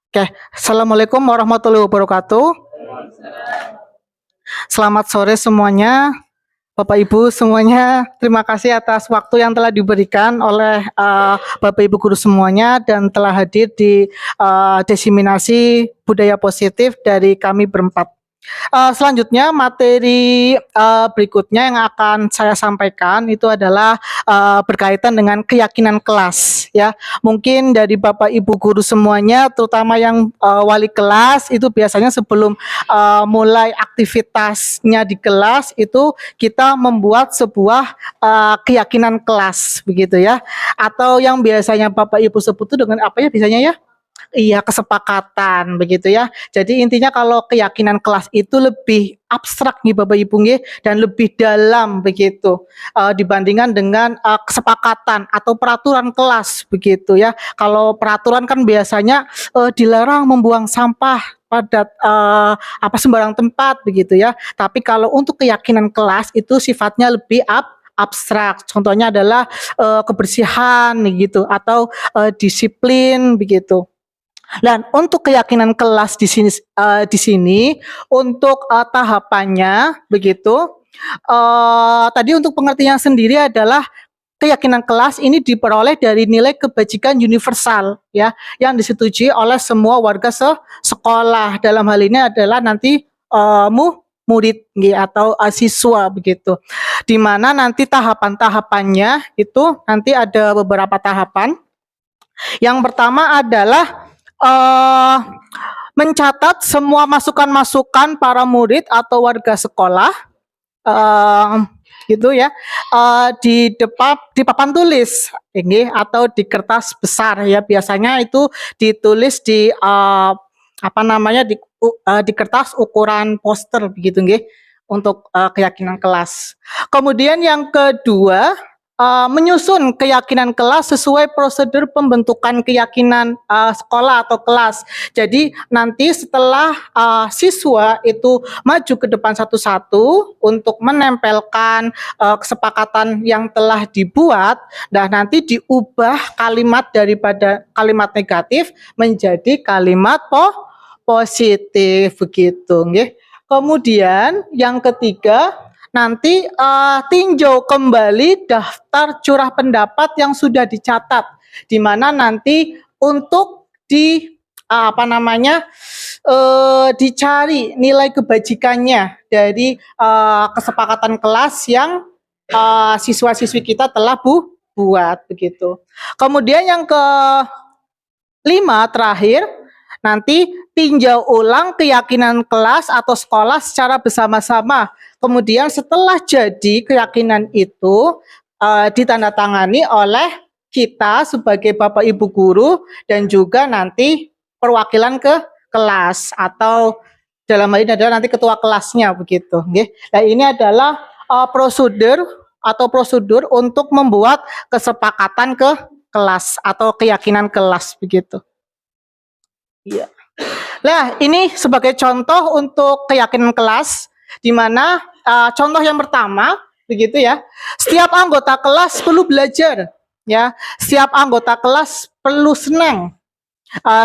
Oke, Assalamualaikum warahmatullahi wabarakatuh. Selamat sore semuanya. Bapak Ibu semuanya, terima kasih atas waktu yang telah diberikan oleh Bapak Ibu guru semuanya dan telah hadir di desiminasi budaya positif dari kami berempat. Selanjutnya materi berikutnya yang akan saya sampaikan itu adalah berkaitan dengan keyakinan kelas ya. Mungkin dari Bapak Ibu guru semuanya terutama yang wali kelas itu biasanya sebelum mulai aktivitasnya di kelas itu kita membuat sebuah keyakinan kelas begitu ya. Atau yang biasanya Bapak Ibu sebut itu dengan apa ya biasanya ya? Iya, kesepakatan begitu ya. Jadi intinya kalau keyakinan kelas itu lebih abstrak nih Bapak Ibu nggih dan lebih dalam begitu dibandingkan dengan kesepakatan atau peraturan kelas begitu ya. Kalau peraturan kan biasanya dilarang membuang sampah pada apa sembarang tempat begitu ya. Tapi kalau untuk keyakinan kelas itu sifatnya lebih abstrak. Contohnya adalah kebersihan gitu atau disiplin begitu. Dan untuk keyakinan kelas di sini untuk tahapannya begitu. Tadi untuk pengertian sendiri adalah keyakinan kelas ini diperoleh dari nilai kebajikan universal ya yang disetujui oleh semua warga sekolah. Dalam hal ini adalah nanti murid atau siswa begitu. Di mana nanti tahapan-tahapannya itu nanti ada beberapa tahapan. Yang pertama adalah mencatat semua masukan-masukan para murid atau warga sekolah gitu ya di papan tulis ini atau di kertas besar ya biasanya itu ditulis di apa namanya di kertas ukuran poster begitu nggih untuk keyakinan kelas. Kemudian yang kedua menyusun keyakinan kelas sesuai prosedur pembentukan keyakinan sekolah atau kelas. Jadi nanti setelah siswa itu maju ke depan satu-satu untuk menempelkan kesepakatan yang telah dibuat, dan nanti diubah kalimat daripada kalimat negatif menjadi kalimat positif begitu, nggih. Kemudian yang ketiga nanti tinjau kembali daftar curah pendapat yang sudah dicatat, di mana nanti untuk dicari nilai kebajikannya dari kesepakatan kelas yang siswa-siswi kita telah buat begitu. Kemudian yang kelima terakhir nanti tinjau ulang keyakinan kelas atau sekolah secara bersama-sama. Kemudian setelah jadi keyakinan itu ditandatangani oleh kita sebagai Bapak Ibu guru dan juga nanti perwakilan ke kelas atau dalam hal ini adalah nanti ketua kelasnya begitu. Nah ini adalah prosedur untuk membuat kesepakatan ke kelas atau keyakinan kelas begitu. Iya. Nah, ini sebagai contoh untuk keyakinan kelas, di mana contoh yang pertama, begitu ya, setiap anggota kelas perlu belajar, ya, setiap anggota kelas perlu senang,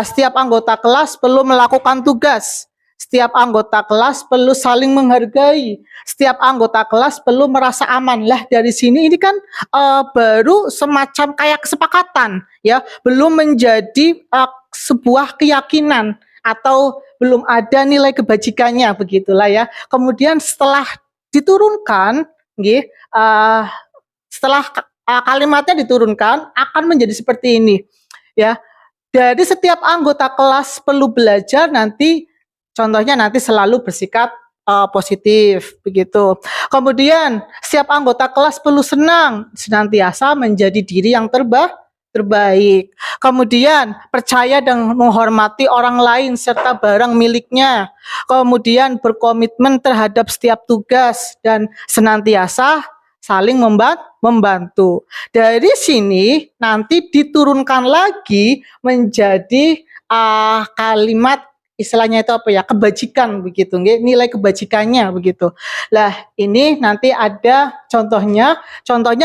setiap anggota kelas perlu melakukan tugas, setiap anggota kelas perlu saling menghargai, setiap anggota kelas perlu merasa aman. Lah dari sini ini kan baru semacam kayak kesepakatan, ya, belum menjadi sebuah keyakinan atau belum ada nilai kebajikannya begitulah ya. Kemudian setelah diturunkan, setelah kalimatnya diturunkan akan menjadi seperti ini, ya. Dari setiap anggota kelas perlu belajar nanti, contohnya nanti selalu bersikap positif begitu. Kemudian setiap anggota kelas perlu senang, senantiasa menjadi diri yang terbaik. Kemudian percaya dan menghormati orang lain serta barang miliknya. Kemudian berkomitmen terhadap setiap tugas dan senantiasa saling membantu. Dari sini nanti diturunkan lagi menjadi kalimat istilahnya itu apa ya, kebajikan begitu, nilai kebajikannya begitu. Lah ini nanti ada contohnya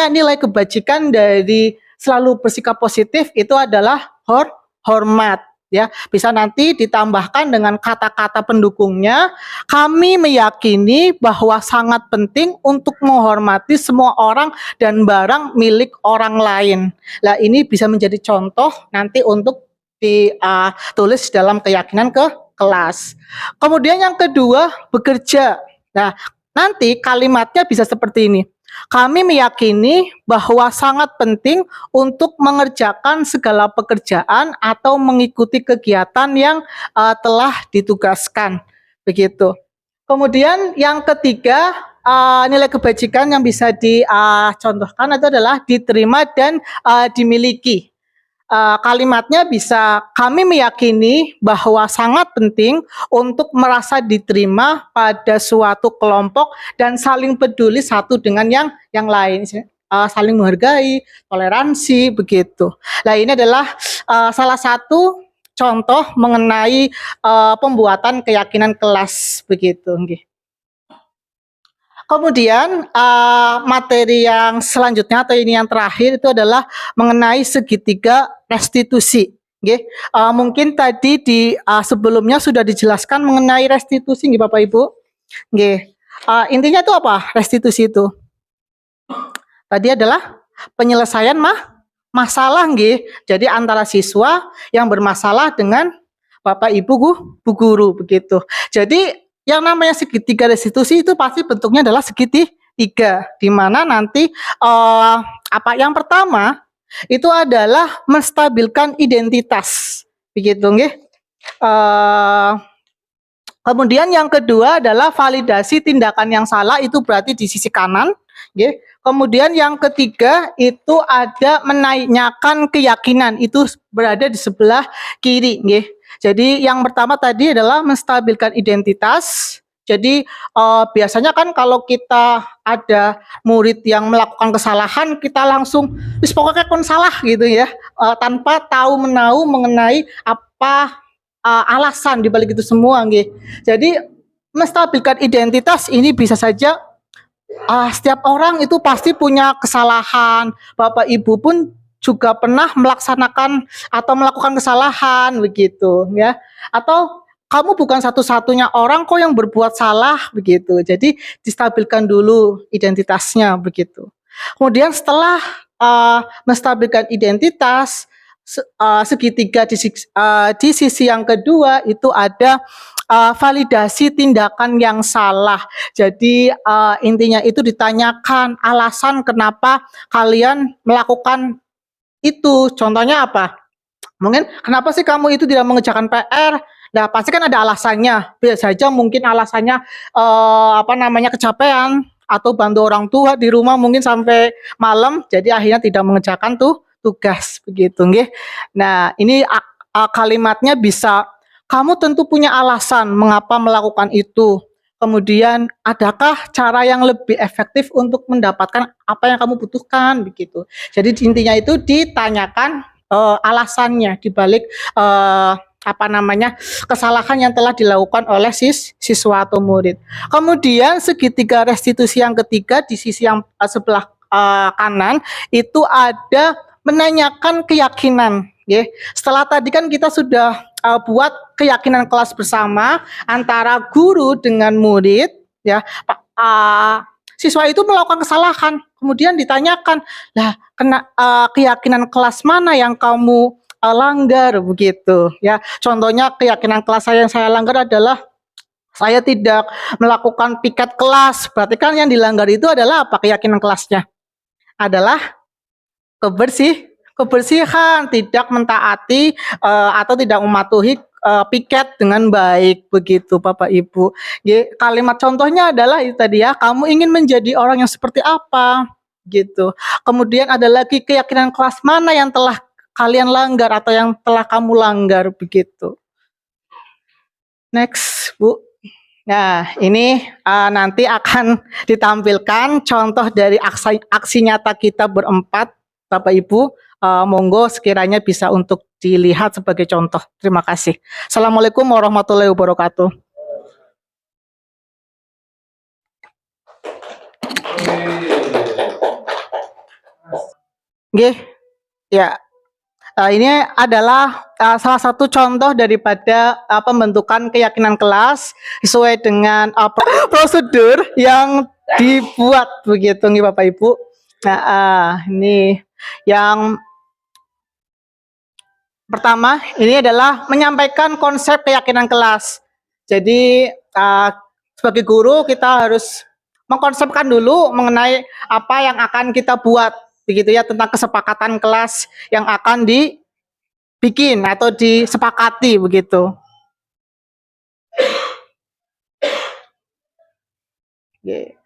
nilai kebajikan dari selalu bersikap positif itu adalah hormat ya. Bisa nanti ditambahkan dengan kata-kata pendukungnya. Kami meyakini bahwa sangat penting untuk menghormati semua orang dan barang milik orang lain. Nah, ini bisa menjadi contoh nanti untuk ditulis dalam keyakinan ke kelas. Kemudian yang kedua, bekerja. Nah, nanti kalimatnya bisa seperti ini. Kami meyakini bahwa sangat penting untuk mengerjakan segala pekerjaan atau mengikuti kegiatan yang telah ditugaskan. Begitu. Kemudian yang ketiga, nilai kebajikan yang bisa dicontohkan itu adalah diterima dan dimiliki. Kalimatnya bisa kami meyakini bahwa sangat penting untuk merasa diterima pada suatu kelompok dan saling peduli satu dengan yang lain, saling menghargai, toleransi begitu. Nah, ini adalah salah satu contoh mengenai pembuatan keyakinan kelas begitu. Kemudian materi yang selanjutnya atau ini yang terakhir itu adalah mengenai segitiga restitusi. Mungkin tadi di sebelumnya sudah dijelaskan mengenai restitusi, Bapak Ibu. Intinya itu apa? Restitusi itu tadi adalah penyelesaian masalah, jadi antara siswa yang bermasalah dengan Bapak Ibu guru begitu. Jadi yang namanya segitiga restitusi itu pasti bentuknya adalah segitiga, di mana nanti yang pertama itu adalah menstabilkan identitas, begitu, kemudian yang kedua adalah validasi tindakan yang salah, itu berarti di sisi kanan, Kemudian yang ketiga itu ada menanyakan keyakinan, itu berada di sebelah kiri, Jadi yang pertama tadi adalah menstabilkan identitas. Jadi biasanya kan kalau kita ada murid yang melakukan kesalahan, kita langsung pokoknya kon salah gitu ya, tanpa tahu menahu mengenai apa alasan dibalik itu semua, Jadi menstabilkan identitas ini bisa saja setiap orang itu pasti punya kesalahan. Bapak Ibu pun juga pernah melaksanakan atau melakukan kesalahan begitu, ya. Atau kamu bukan satu-satunya orang kok yang berbuat salah begitu. Jadi distabilkan dulu identitasnya begitu. Kemudian setelah menstabilkan identitas, segitiga di sisi yang kedua itu ada validasi tindakan yang salah. Jadi intinya itu ditanyakan alasan kenapa kalian melakukan itu. Contohnya apa? Mungkin kenapa sih kamu itu tidak mengerjakan PR? Nah, pasti kan ada alasannya. Bisa saja mungkin alasannya kecapean atau bantu orang tua di rumah mungkin sampai malam, jadi akhirnya tidak mengerjakan tugas begitu, Nah, ini kalimatnya bisa kamu tentu punya alasan mengapa melakukan itu. Kemudian adakah cara yang lebih efektif untuk mendapatkan apa yang kamu butuhkan begitu. Jadi intinya itu ditanyakan alasannya dibalik kesalahan yang telah dilakukan oleh siswa atau murid. Kemudian segitiga restitusi yang ketiga di sisi yang sebelah kanan itu ada menanyakan keyakinan. Setelah tadi kan kita sudah buat keyakinan kelas bersama antara guru dengan murid, ya. Siswa itu melakukan kesalahan, kemudian ditanyakan, lah keyakinan kelas mana yang kamu langgar begitu, ya. Contohnya keyakinan kelas yang saya langgar adalah saya tidak melakukan piket kelas. Berarti kan yang dilanggar itu adalah apa? Keyakinan kelasnya adalah kebersihan, tidak mentaati atau tidak mematuhi piket dengan baik begitu, Bapak Ibu. Kalimat contohnya adalah itu tadi ya, kamu ingin menjadi orang yang seperti apa gitu. Kemudian ada lagi keyakinan kelas mana yang telah kalian langgar atau yang telah kamu langgar begitu. Next, Bu. Nah, ini nanti akan ditampilkan contoh dari aksi nyata kita berempat, Bapak Ibu. Monggo sekiranya bisa untuk dilihat sebagai contoh. Terima kasih. Assalamualaikum warahmatullahi wabarakatuh. Ya. Ini adalah salah satu contoh daripada pembentukan keyakinan kelas sesuai dengan prosedur yang dibuat begitu nih Bapak Ibu. Nah, ini yang pertama ini adalah menyampaikan konsep keyakinan kelas. Jadi sebagai guru kita harus mengkonsepkan dulu mengenai apa yang akan kita buat begitu ya, tentang kesepakatan kelas yang akan dibikin atau disepakati begitu. Oke.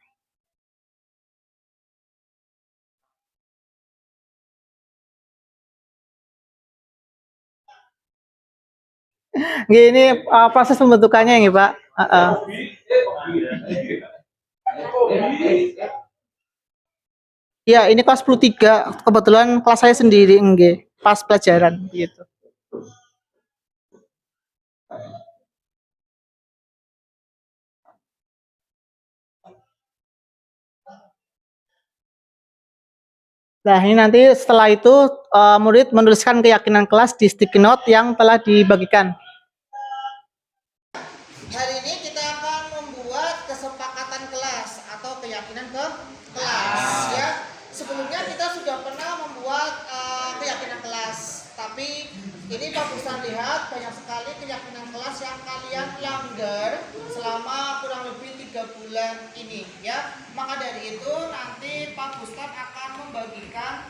Ini proses pembentukannya ya Pak. Ya, ini kelas 13. Kebetulan kelas saya sendiri nggih, pas pelajaran gitu. Nah, ini nanti setelah itu murid menuliskan keyakinan kelas di sticky note yang telah dibagikan. Hari ini kita akan membuat kesepakatan kelas atau keyakinan ke kelas ya. Sebelumnya kita sudah pernah membuat keyakinan kelas, tapi ini Pak Busan lihat banyak sekali keyakinan kelas yang kalian langgar selama kurang lebih 3 bulan ini ya. Maka dari itu nanti Pak Bustan akan membagikan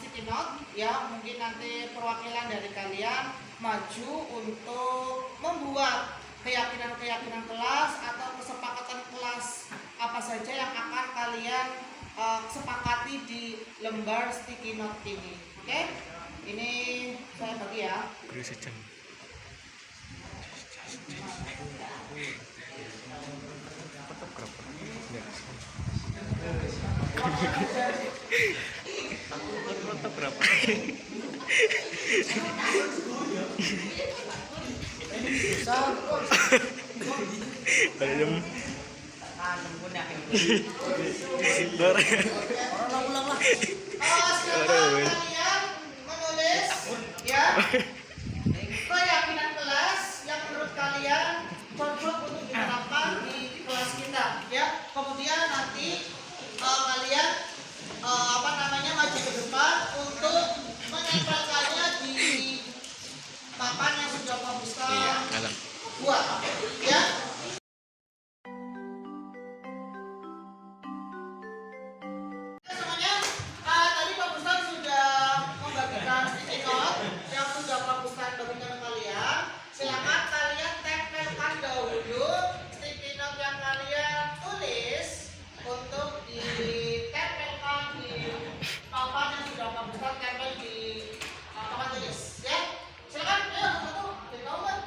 sticky note ya, mungkin nanti perwakilan dari kalian maju untuk membuat keyakinan-keyakinan kelas atau kesepakatan kelas apa saja yang akan kalian sepakati di lembar sticky note ini. Oke? Ini saya bagi ya. Kalian menulis ya keyakinan kelas yang menurut kalian cocok untuk diterapkan di kelas kita ya. Kemudian nanti kalian maju ke depan untuk menempelkannya di papan yang sudah Pak Bustan buat ya. Semuanya tadi Pak Bustan sudah membagikan sticky note yang sudah Pak Bustan bagikan ke kalian. Silakan kalian tempelkan dahulu sticky note yang kalian tulis untuk ditempelkan di papan yang sudah Pak Bustan tempel di papan tulis ya. Silakan, ayo satu, jadi nomor.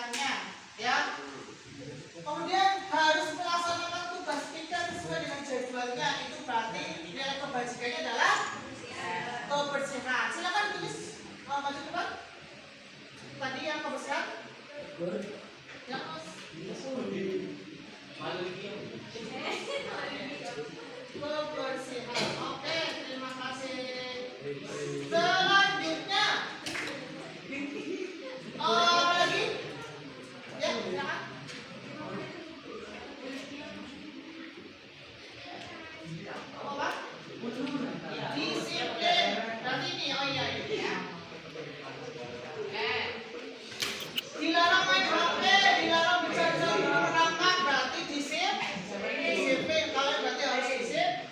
kegiatannya, ya. Kemudian harus melaksanakan tugas kita sesuai dengan jadwalnya. Itu berarti nilai kebajikannya adalah kebersihan. Silakan tulis maju depan. Tadi yang kebersihan. Ya, Mas. Kebersihan. Oke, terima kasih. Selanjutnya, apa lagi? Ya, silakan. Apa? Disiplin. Berarti ini, oh iya ini ya. Dilarang main HP, dilarang bicara menggunakan, berarti disiplin. Kalian berarti harus disiplin.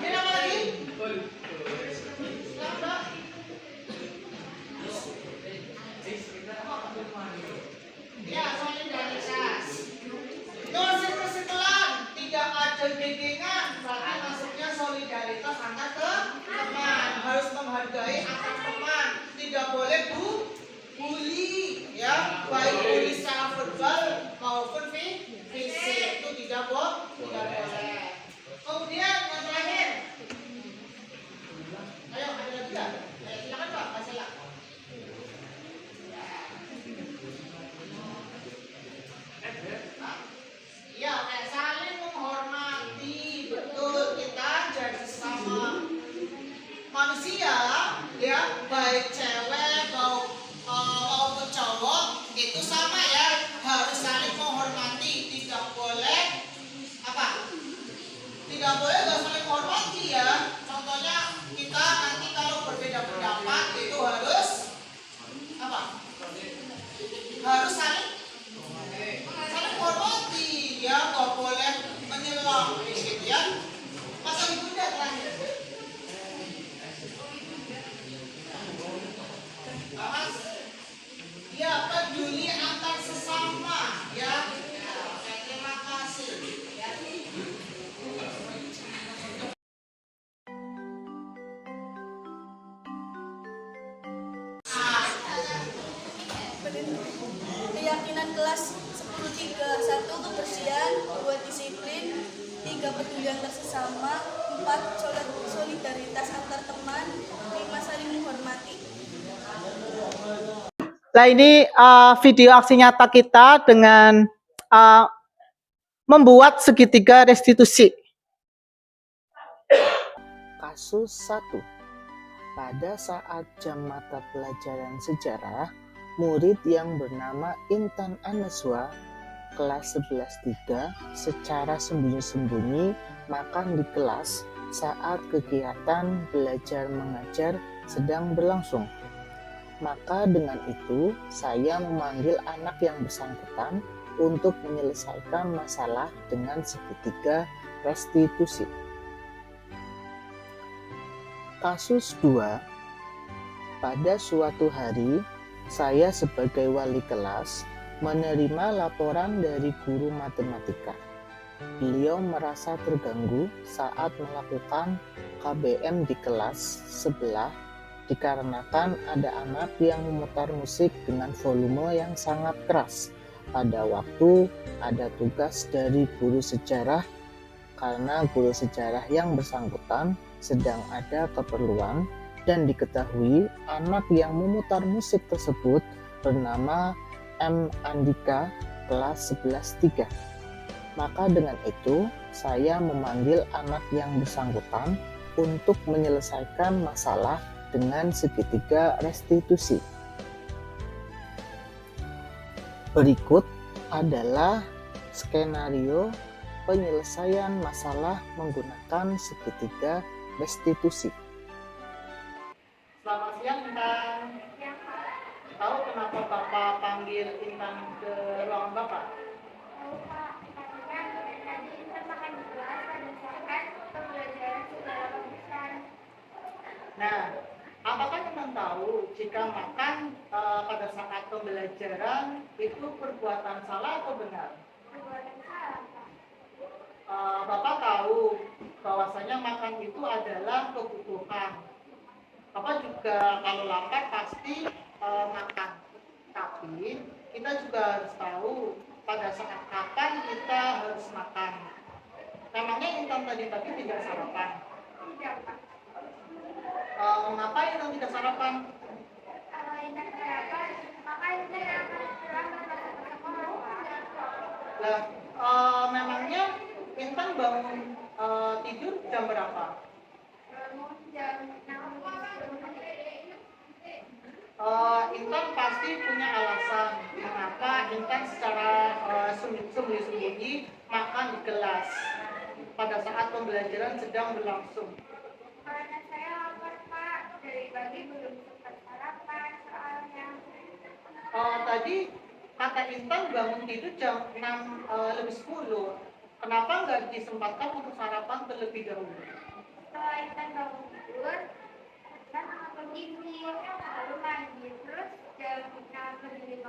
Ini apa lagi? Silakan. Ya, solidaritas. Persikulan, tidak ada gegengan, berarti masuknya solidaritas antar teman. Harus menghargai antar teman. Tidak boleh bully, ya, baik bully secara verbal maupun fisik, itu tidak boleh. Kemudian yang terakhir, ayo ada lagi nggak? Silakan Pak, silakan. Iya, kayak saling menghormati, betul, kita jadi sama manusia, ya, baik cewek maupun cowok itu sama ya, harus saling menghormati, tidak boleh apa? Tidak boleh nggak saling menghormati ya. Contohnya kita nanti kalau berbeda pendapat itu harus apa? Harus saling menghormati, ya, nggak boleh menyela, gitu ya. Masa ibunda terakhir. Mas, ya, peduli antar sesama, ya. Oke, terima kasih. Ya. Keyakinan kelas 10.3 1 kebersihan, 2 disiplin, 3 peduli antar sesama, 4 solidaritas antar teman, 5 saling menghormati. Nah, ini video aksi nyata kita dengan membuat segitiga restitusi. Kasus 1. Pada saat jam mata pelajaran sejarah, murid yang bernama Intan Anaswa, kelas 11.3, secara sembunyi-sembunyi makan di kelas saat kegiatan belajar mengajar sedang berlangsung. Maka dengan itu, saya memanggil anak yang bersangkutan untuk menyelesaikan masalah dengan segitiga restitusi. Kasus 2. Pada suatu hari, saya sebagai wali kelas menerima laporan dari guru matematika. Beliau merasa terganggu saat melakukan KBM di kelas sebelah dikarenakan ada anak yang memutar musik dengan volume yang sangat keras pada waktu ada tugas dari guru sejarah, karena guru sejarah yang bersangkutan sedang ada keperluan dan diketahui anak yang memutar musik tersebut bernama M. Andika, kelas 11.3. Maka dengan itu saya memanggil anak yang bersangkutan untuk menyelesaikan masalah dengan segitiga restitusi. Berikut adalah skenario penyelesaian masalah menggunakan segitiga restitusi. Selamat siang, Intan. Tahu kenapa Bapak panggil Intan ke ruangan Bapak? Tahu Pak, katanya tadi Intan makan di kelas pada saat pembelajaran secara bagusan. Nah, apakah Intan tahu jika makan pada saat pembelajaran itu perbuatan salah atau benar? Perbuatan salah, Pak. Bapak tahu bahwasanya makan itu adalah kebutuhan. Bapak juga kalau lapar pasti makan. Tapi kita juga harus tahu pada saat kapan kita harus makan. Memangnya Intan tadi tidak sarapan? Tidak, Pak. Mengapa Intan tidak sarapan? Kalau Intan sarapan, maka Intan akan terlambat masuk ke sekolah, Pak. Lah, memangnya Intan bangun tidur jam berapa? Bangun jam 6.10. Intan pasti punya alasan mengapa Intan secara sembunyi-sembunyi makan di kelas pada saat pembelajaran sedang berlangsung. Karena saya lapar, Pak. Dari pagi belum sempat sarapan soalnya. Tadi kata Intan bangun tidur jam 6 lebih 10. Kenapa nggak disempatkan untuk sarapan terlebih dahulu? Setelah Intan bangun tidur, Intan makan gigi, lalu mandi. Terus jam 6.50,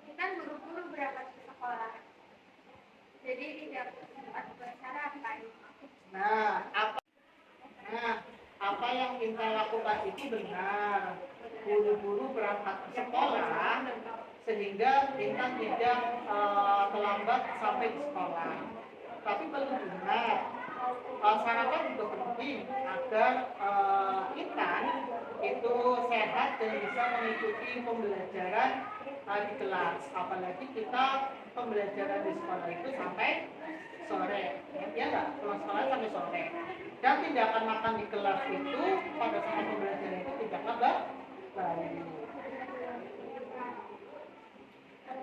Intan buru-buru berangkat ke sekolah. Jadi tidak sempat bersarapan. Nah, apa yang Intan lakukan itu benar. Buru-buru berangkat ke sekolah sehingga Intan tidak terlambat sampai di sekolah. Tapi perlu diingat, sarapan juga penting agar Intan itu sehat dan bisa mengikuti pembelajaran di kelas. Apalagi kita pembelajaran di sekolah itu sampai sore, ya nggak? Pulang sekolah sampai sore. Dan tindakan makan di kelas itu pada saat pembelajaran itu tidaklah baik.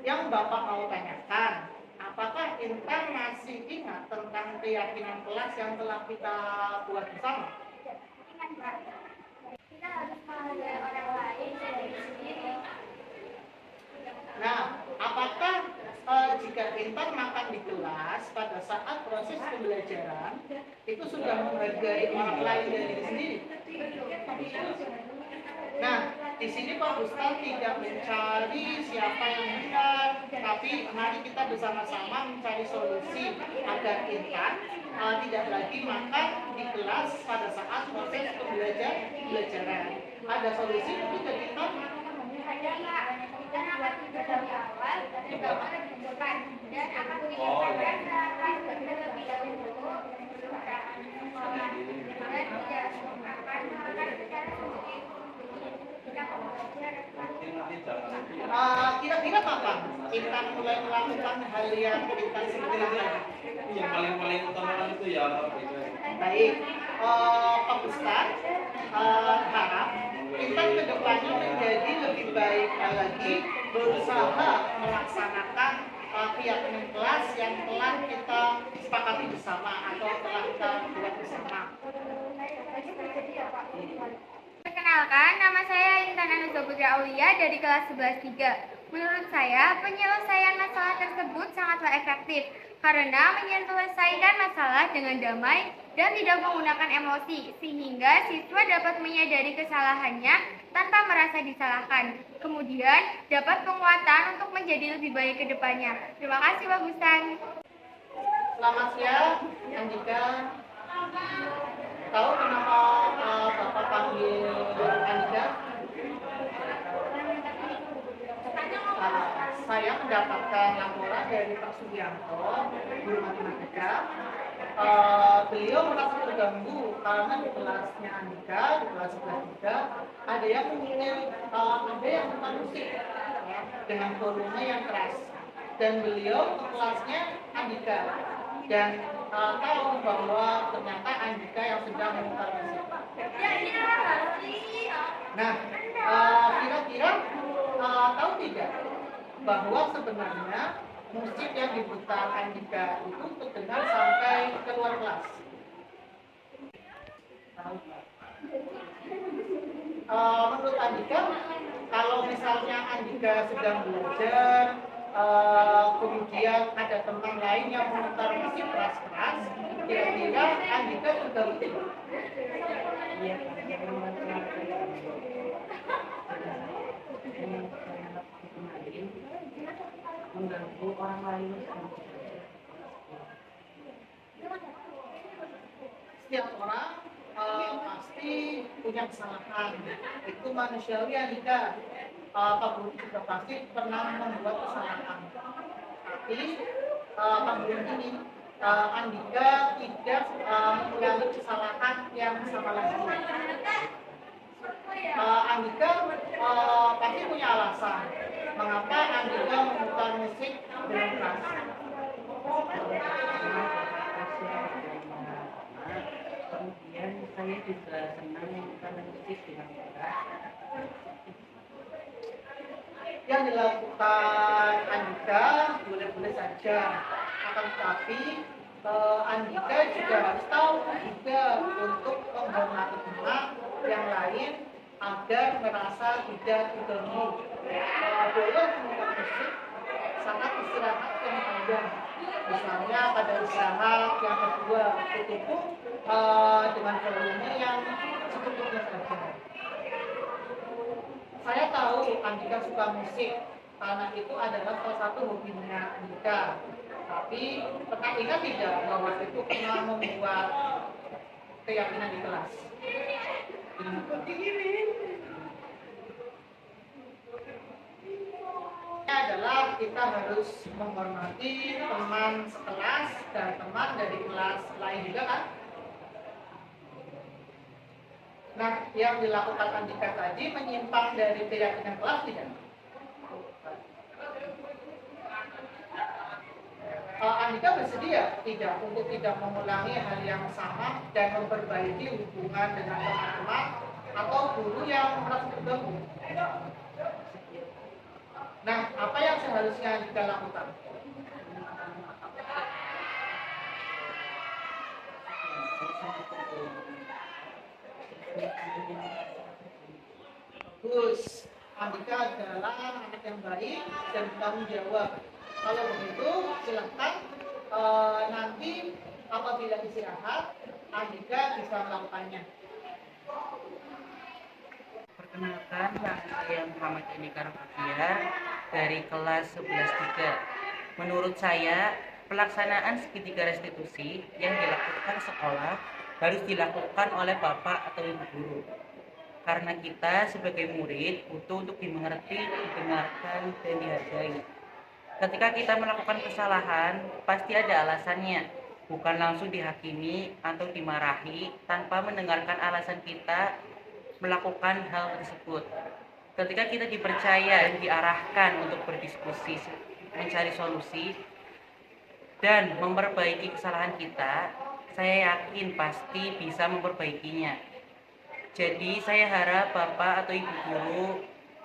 Yang Bapak mau tanyakan, apakah Intan masih ingat tentang keyakinan kelas yang telah kita buat bersama? Ingat, Pak. Kita harus menghargai orang lain dan diri sendiri. Nah, apakah jika Intan makan di kelas pada saat proses pembelajaran itu sudah menghargai orang lain dan diri sendiri? Nah, di sini Pak Ustadz tidak mencari siapa yang benar, tapi mari kita bersama-sama mencari solusi agar Intan tidak lagi makan di kelas pada saat proses pembelajaran. Ada solusi mungkin dari Intan? Ada, Pak. Kita akan tidur dari awal dan bangun lebih cepat. Dan akan menyediakan sarapan terlebih dahulu sebelum berangkat ke sekolah. Dan tidak akan makan secara sembunyi. Kita belajar, Pak. Kira-kira kapan Intan mulai melakukan hal yang Intan sebutkan? Yang paling utama itu ya Baik, Pak Ustadz harap Intan kedepannya menjadi lebih baik lagi, berusaha melaksanakan keyakinan kelas yang telah kita sepakati bersama atau telah kita buat bersama. Perkenalkan, nama saya Intan Anuza Putra Aulia dari kelas 11-3. Menurut saya, penyelesaian masalah tersebut sangatlah efektif karena menyelesaikan masalah dengan damai dan tidak menggunakan emosi, sehingga siswa dapat menyadari kesalahannya tanpa merasa disalahkan. Kemudian, dapat penguatan untuk menjadi lebih baik ke depannya. Terima kasih, Pak Gustan. Selamat siang, Andika. Tahu kenapa Bapak panggil Andika? Saya mendapatkan laporan dari Pak Sugianto, guru matematika. Beliau merasa terganggu karena di kelasnya Andika, di kelas 11-3, ada yang tentang musik ya, dengan volume yang keras. Dan beliau ke kelasnya Andika dan tahu bahwa ternyata Andika yang sedang memutar musik. Nah, kira-kira tahu tidak bahwa sebenarnya musik yang diputar Andika itu terdengar sampai keluar kelas? Tahu? Menurut Andika, kalau misalnya Andika sedang belajar, kemudian ada teman lain yang memutar musik keras-keras, kira-kira Andika terganggu tidak? Iya, mengganggu orang lain. Setiap orang pasti punya kesalahan, itu manusiawi Andika. Pak Guru juga pasti pernah membuat kesalahan. Tapi Pak Guru ini Andika tidak mengulangi kesalahan yang sama lagi. Andika pasti punya alasan mengapa Andika memutar musik dengan keras. Kemudian saya juga senang memutar musik dengan keras. Yang dilakukan Andika boleh-boleh saja, akan tetapi Andika juga harus tahu juga untuk menghormati teman yang lain agar merasa tidak terganggu. Boleh memutar musik saat istirahat yang panjang, misalnya pada istirahat yang kedua itu pun dengan volume yang secukupnya saja. Saya tahu Andika suka musik karena itu adalah salah satu hobinya Andika. Tapi pernah ingat tidak bahwa itu pernah membuat keyakinan di kelas? Ini adalah kita harus menghormati teman sekelas dan teman dari kelas lain juga kan? Nah, yang dilakukan Andika tadi menyimpang dari keyakinan kelas tidak? Andika bersedia tidak untuk tidak mengulangi hal yang sama dan memperbaiki hubungan dengan teman-teman atau guru yang merasa terganggu. Nah, apa yang seharusnya Andika lakukan? Bagus, Andika adalah anak yang baik dan bertanggung jawab. Kalau begitu, silahkan nanti apabila istirahat, Andika bisa melakukannya. Perkenalkan, nama saya Muhammad Andika Rafia dari kelas 11-3. Menurut saya, pelaksanaan segitiga restitusi yang dilakukan sekolah harus dilakukan oleh Bapak atau Ibu guru. Karena kita sebagai murid butuh untuk dimengerti, didengarkan, dan dihargai. Ketika kita melakukan kesalahan, pasti ada alasannya. Bukan langsung dihakimi atau dimarahi tanpa mendengarkan alasan kita melakukan hal tersebut. Ketika kita dipercaya dan diarahkan untuk berdiskusi, mencari solusi, dan memperbaiki kesalahan kita, saya yakin pasti bisa memperbaikinya. Jadi saya harap Bapak atau Ibu guru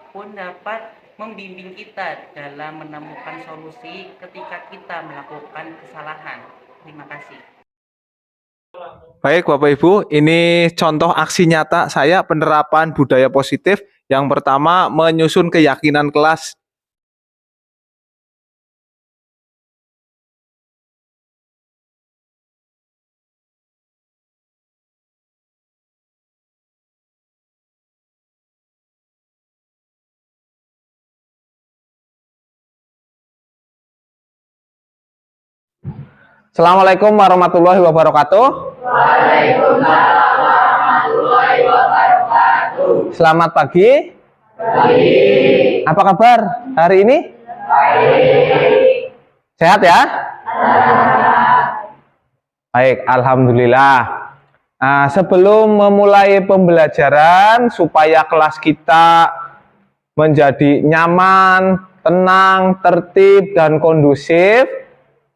pun dapat membimbing kita dalam menemukan solusi ketika kita melakukan kesalahan. Terima kasih. Baik Bapak Ibu, ini contoh aksi nyata saya penerapan budaya positif. Yang pertama, menyusun keyakinan kelas. Assalamualaikum warahmatullahi wabarakatuh. Waalaikumsalam warahmatullahi wabarakatuh. Selamat pagi. Pagi. Apa kabar hari ini? Baik. Sehat ya? Baik, alhamdulillah. Sebelum memulai pembelajaran supaya kelas kita menjadi nyaman, tenang, tertib, dan kondusif,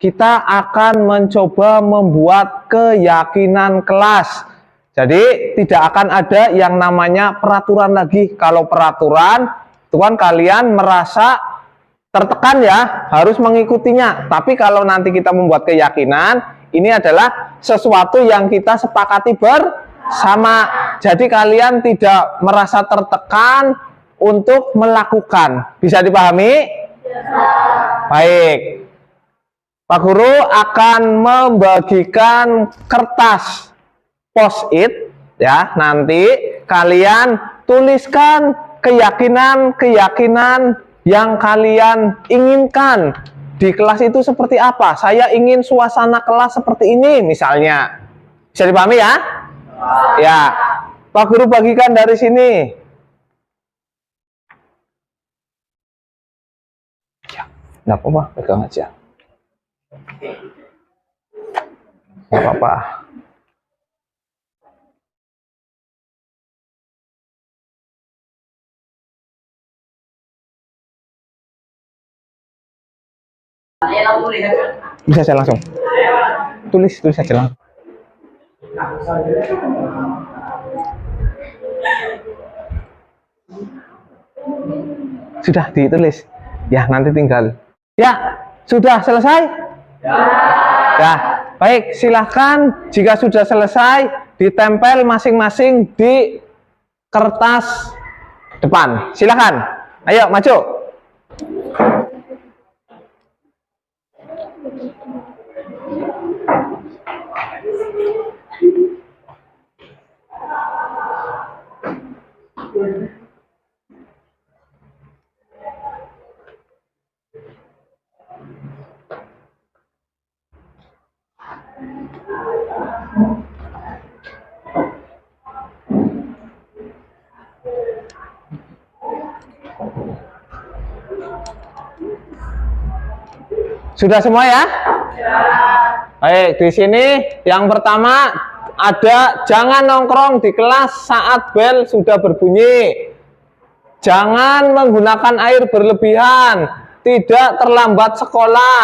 kita akan mencoba membuat keyakinan kelas. Jadi tidak akan ada yang namanya peraturan lagi. Kalau peraturan, itu kan kalian merasa tertekan ya, harus mengikutinya. Tapi kalau nanti kita membuat keyakinan, ini adalah sesuatu yang kita sepakati bersama. Jadi kalian tidak merasa tertekan untuk melakukan. Bisa dipahami? Baik. Pak Guru akan membagikan kertas post-it ya. Nanti kalian tuliskan keyakinan-keyakinan yang kalian inginkan di kelas itu seperti apa. Saya ingin suasana kelas seperti ini misalnya. Bisa dipahami ya? Ya. Pak Guru bagikan dari sini. Nggak apa-apa, pegang aja. Nggak apa-apa. Bisa saya langsung. Tulis aja langsung. Sudah ditulis. Ya, nanti tinggal. Ya, sudah selesai? Ya. Baik, silahkan jika sudah selesai ditempel masing-masing di kertas depan. Silahkan. Ayo, maju. Sudah semua ya? Baik, di sini yang pertama ada jangan nongkrong di kelas saat bel sudah berbunyi. Jangan menggunakan air berlebihan, tidak terlambat sekolah,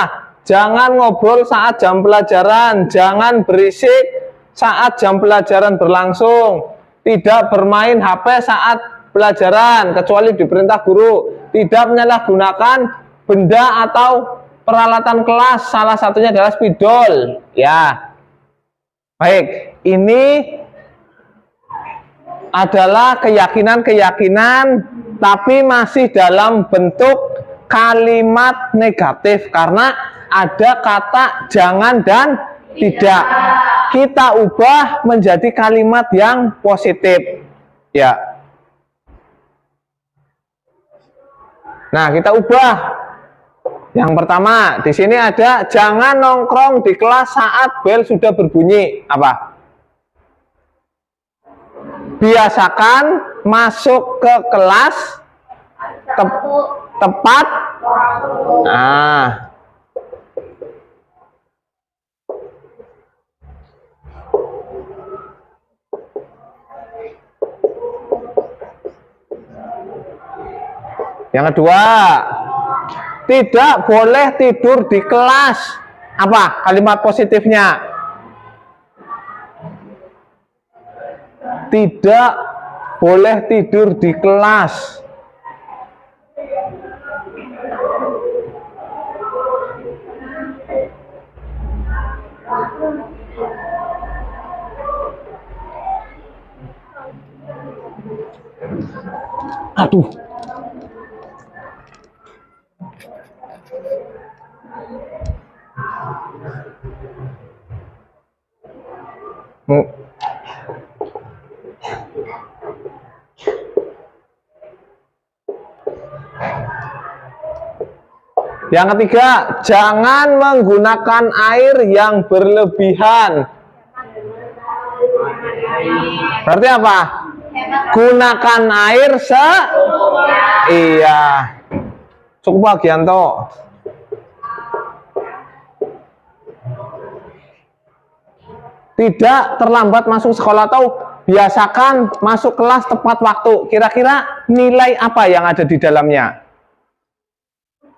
jangan ngobrol saat jam pelajaran, jangan berisik saat jam pelajaran berlangsung, tidak bermain HP saat pelajaran kecuali diperintah guru, tidak menyalahgunakan benda atau peralatan kelas, salah satunya adalah spidol. Ya, baik, ini adalah keyakinan-keyakinan, tapi masih dalam bentuk kalimat negatif karena ada kata jangan dan tidak. Kita ubah menjadi kalimat yang positif. Ya. Nah, kita ubah. Yang pertama, di sini ada jangan nongkrong di kelas saat bel sudah berbunyi. Apa? Biasakan masuk ke kelas tepat. Nah. Yang kedua, tidak boleh tidur di kelas. Apa kalimat positifnya? Tidak boleh tidur di kelas. Aduh. Yang ketiga, jangan menggunakan air yang berlebihan. Berarti apa? Gunakan air iya. Cukup bagian toh. Tidak terlambat masuk sekolah atau biasakan masuk kelas tepat waktu. Kira-kira nilai apa yang ada di dalamnya?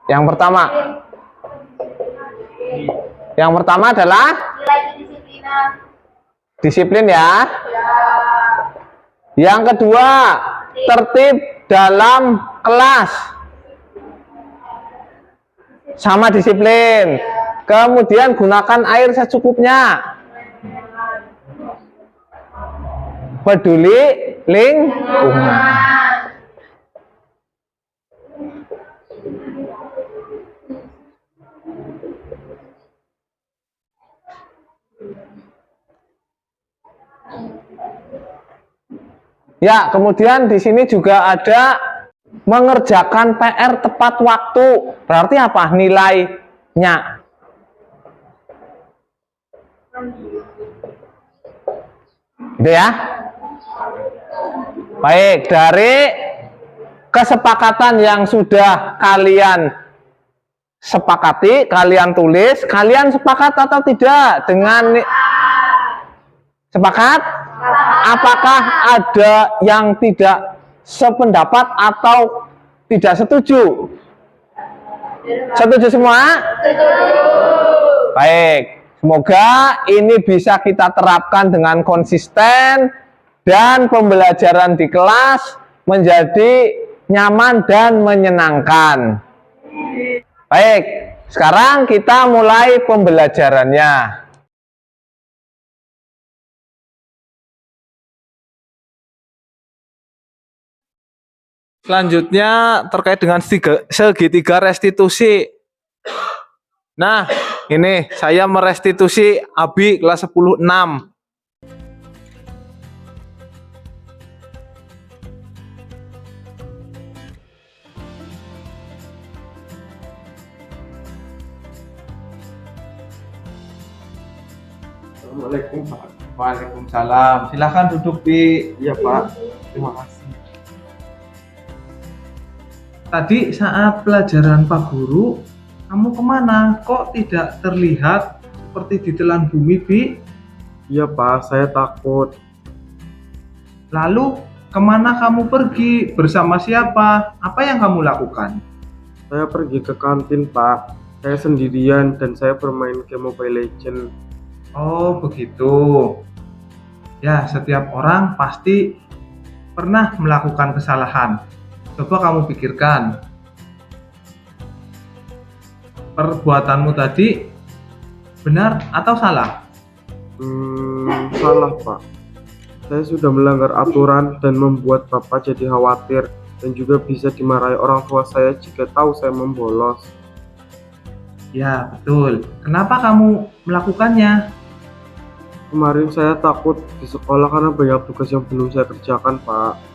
Yang pertama. Yang pertama adalah disiplin ya. Yang kedua, tertib dalam kelas. Sama disiplin. Kemudian gunakan air secukupnya. Peduli lingkungan. Ya, kemudian di sini juga ada mengerjakan PR tepat waktu. Berarti apa nilainya? Gitu ya. Baik, dari kesepakatan yang sudah kalian sepakati, kalian tulis. Kalian sepakat atau tidak dengan sepakat? Apakah ada yang tidak sependapat atau tidak setuju? Setuju semua? Baik, semoga ini bisa kita terapkan dengan konsisten dan pembelajaran di kelas menjadi nyaman dan menyenangkan. Baik, sekarang kita mulai pembelajarannya. Selanjutnya terkait dengan segitiga restitusi. Nah, ini saya merestitusi Abi kelas 10-6. Assalamualaikum Pak. Waalaikumsalam. Silahkan duduk Bi. Iya Pak. Terima kasih. Tadi saat pelajaran Pak Guru, kamu kemana? Kok tidak terlihat seperti ditelan bumi, Bi? Iya Pak, saya takut. Lalu kemana kamu pergi? Bersama siapa? Apa yang kamu lakukan? Saya pergi ke kantin Pak. Saya sendirian dan saya bermain game Mobile Legends. Oh begitu. Ya, setiap orang pasti pernah melakukan kesalahan. Coba kamu pikirkan, perbuatanmu tadi benar atau salah? Salah Pak. Saya sudah melanggar aturan dan membuat Bapak jadi khawatir dan juga bisa dimarahi orang tua saya jika tahu saya membolos. Ya betul. Kenapa kamu melakukannya? Kemarin saya takut di sekolah karena banyak tugas yang belum saya kerjakan Pak.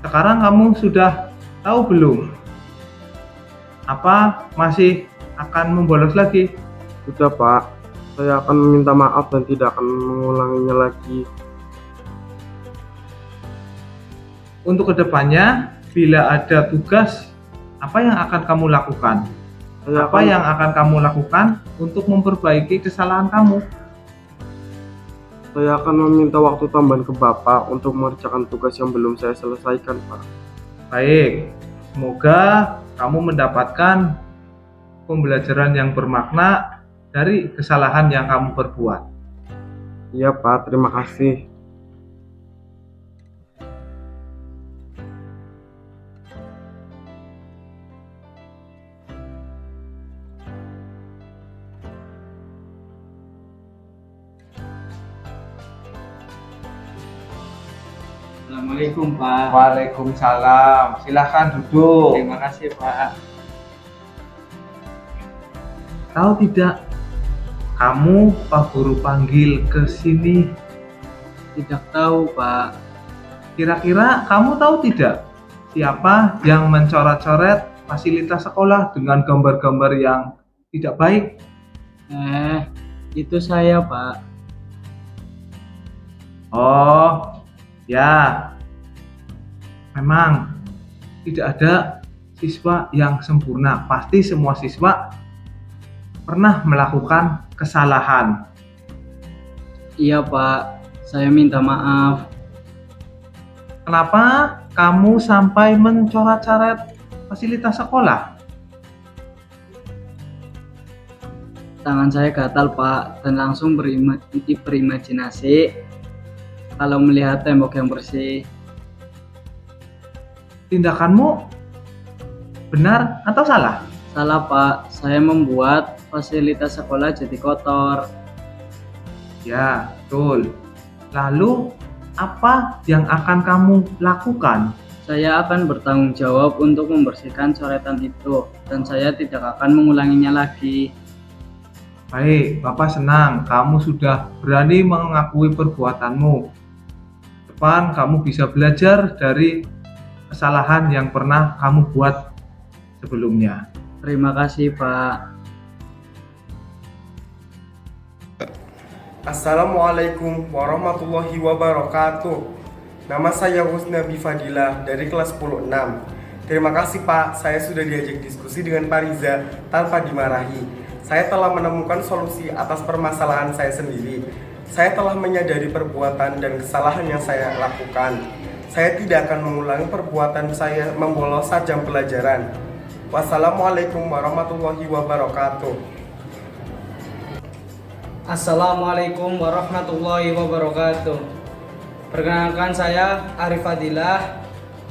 Sekarang kamu sudah tahu belum? Apa masih akan membolos lagi? Sudah Pak, saya akan meminta maaf dan tidak akan mengulanginya lagi. Untuk kedepannya, bila ada tugas, apa yang akan kamu lakukan? Apa yang akan kamu lakukan untuk memperbaiki kesalahan kamu? Saya akan meminta waktu tambahan ke Bapak untuk mengerjakan tugas yang belum saya selesaikan, Pak. Baik, semoga kamu mendapatkan pembelajaran yang bermakna dari kesalahan yang kamu perbuat. Iya, Pak. Terima kasih. Assalamualaikum Pak. Waalaikumsalam. Silahkan duduk. Terima kasih Pak. Tahu tidak, kamu Pak Guru panggil ke sini? Tidak tahu Pak. Kira-kira kamu tahu tidak siapa yang mencoret-coret fasilitas sekolah dengan gambar-gambar yang tidak baik? Itu saya Pak. Oh, ya. Memang tidak ada siswa yang sempurna. Pasti semua siswa pernah melakukan kesalahan. Iya Pak, saya minta maaf. Kenapa kamu sampai mencoret-coret fasilitas sekolah? Tangan saya gatal Pak dan langsung berimajinasi kalau melihat tembok yang bersih. Tindakanmu benar atau salah? Salah Pak, saya membuat fasilitas sekolah jadi kotor. Ya, betul. Lalu apa yang akan kamu lakukan? Saya akan bertanggung jawab untuk membersihkan coretan itu dan saya tidak akan mengulanginya lagi. Baik, Bapak senang kamu sudah berani mengakui perbuatanmu. Depan kamu bisa belajar dari kesalahan yang pernah kamu buat sebelumnya. Terima kasih Pak. Assalamualaikum warahmatullahi wabarakatuh. Nama saya Husna Bifadilah dari kelas 10-6. Terima kasih Pak, saya sudah diajak diskusi dengan Pak Riza tanpa dimarahi. Saya telah menemukan solusi atas permasalahan saya sendiri. Saya telah menyadari perbuatan dan kesalahan yang saya lakukan. Saya tidak akan mengulangi perbuatan saya membolos saat jam pelajaran. Wassalamualaikum warahmatullahi wabarakatuh. Assalamualaikum warahmatullahi wabarakatuh. Perkenalkan, saya Arif Fadilah,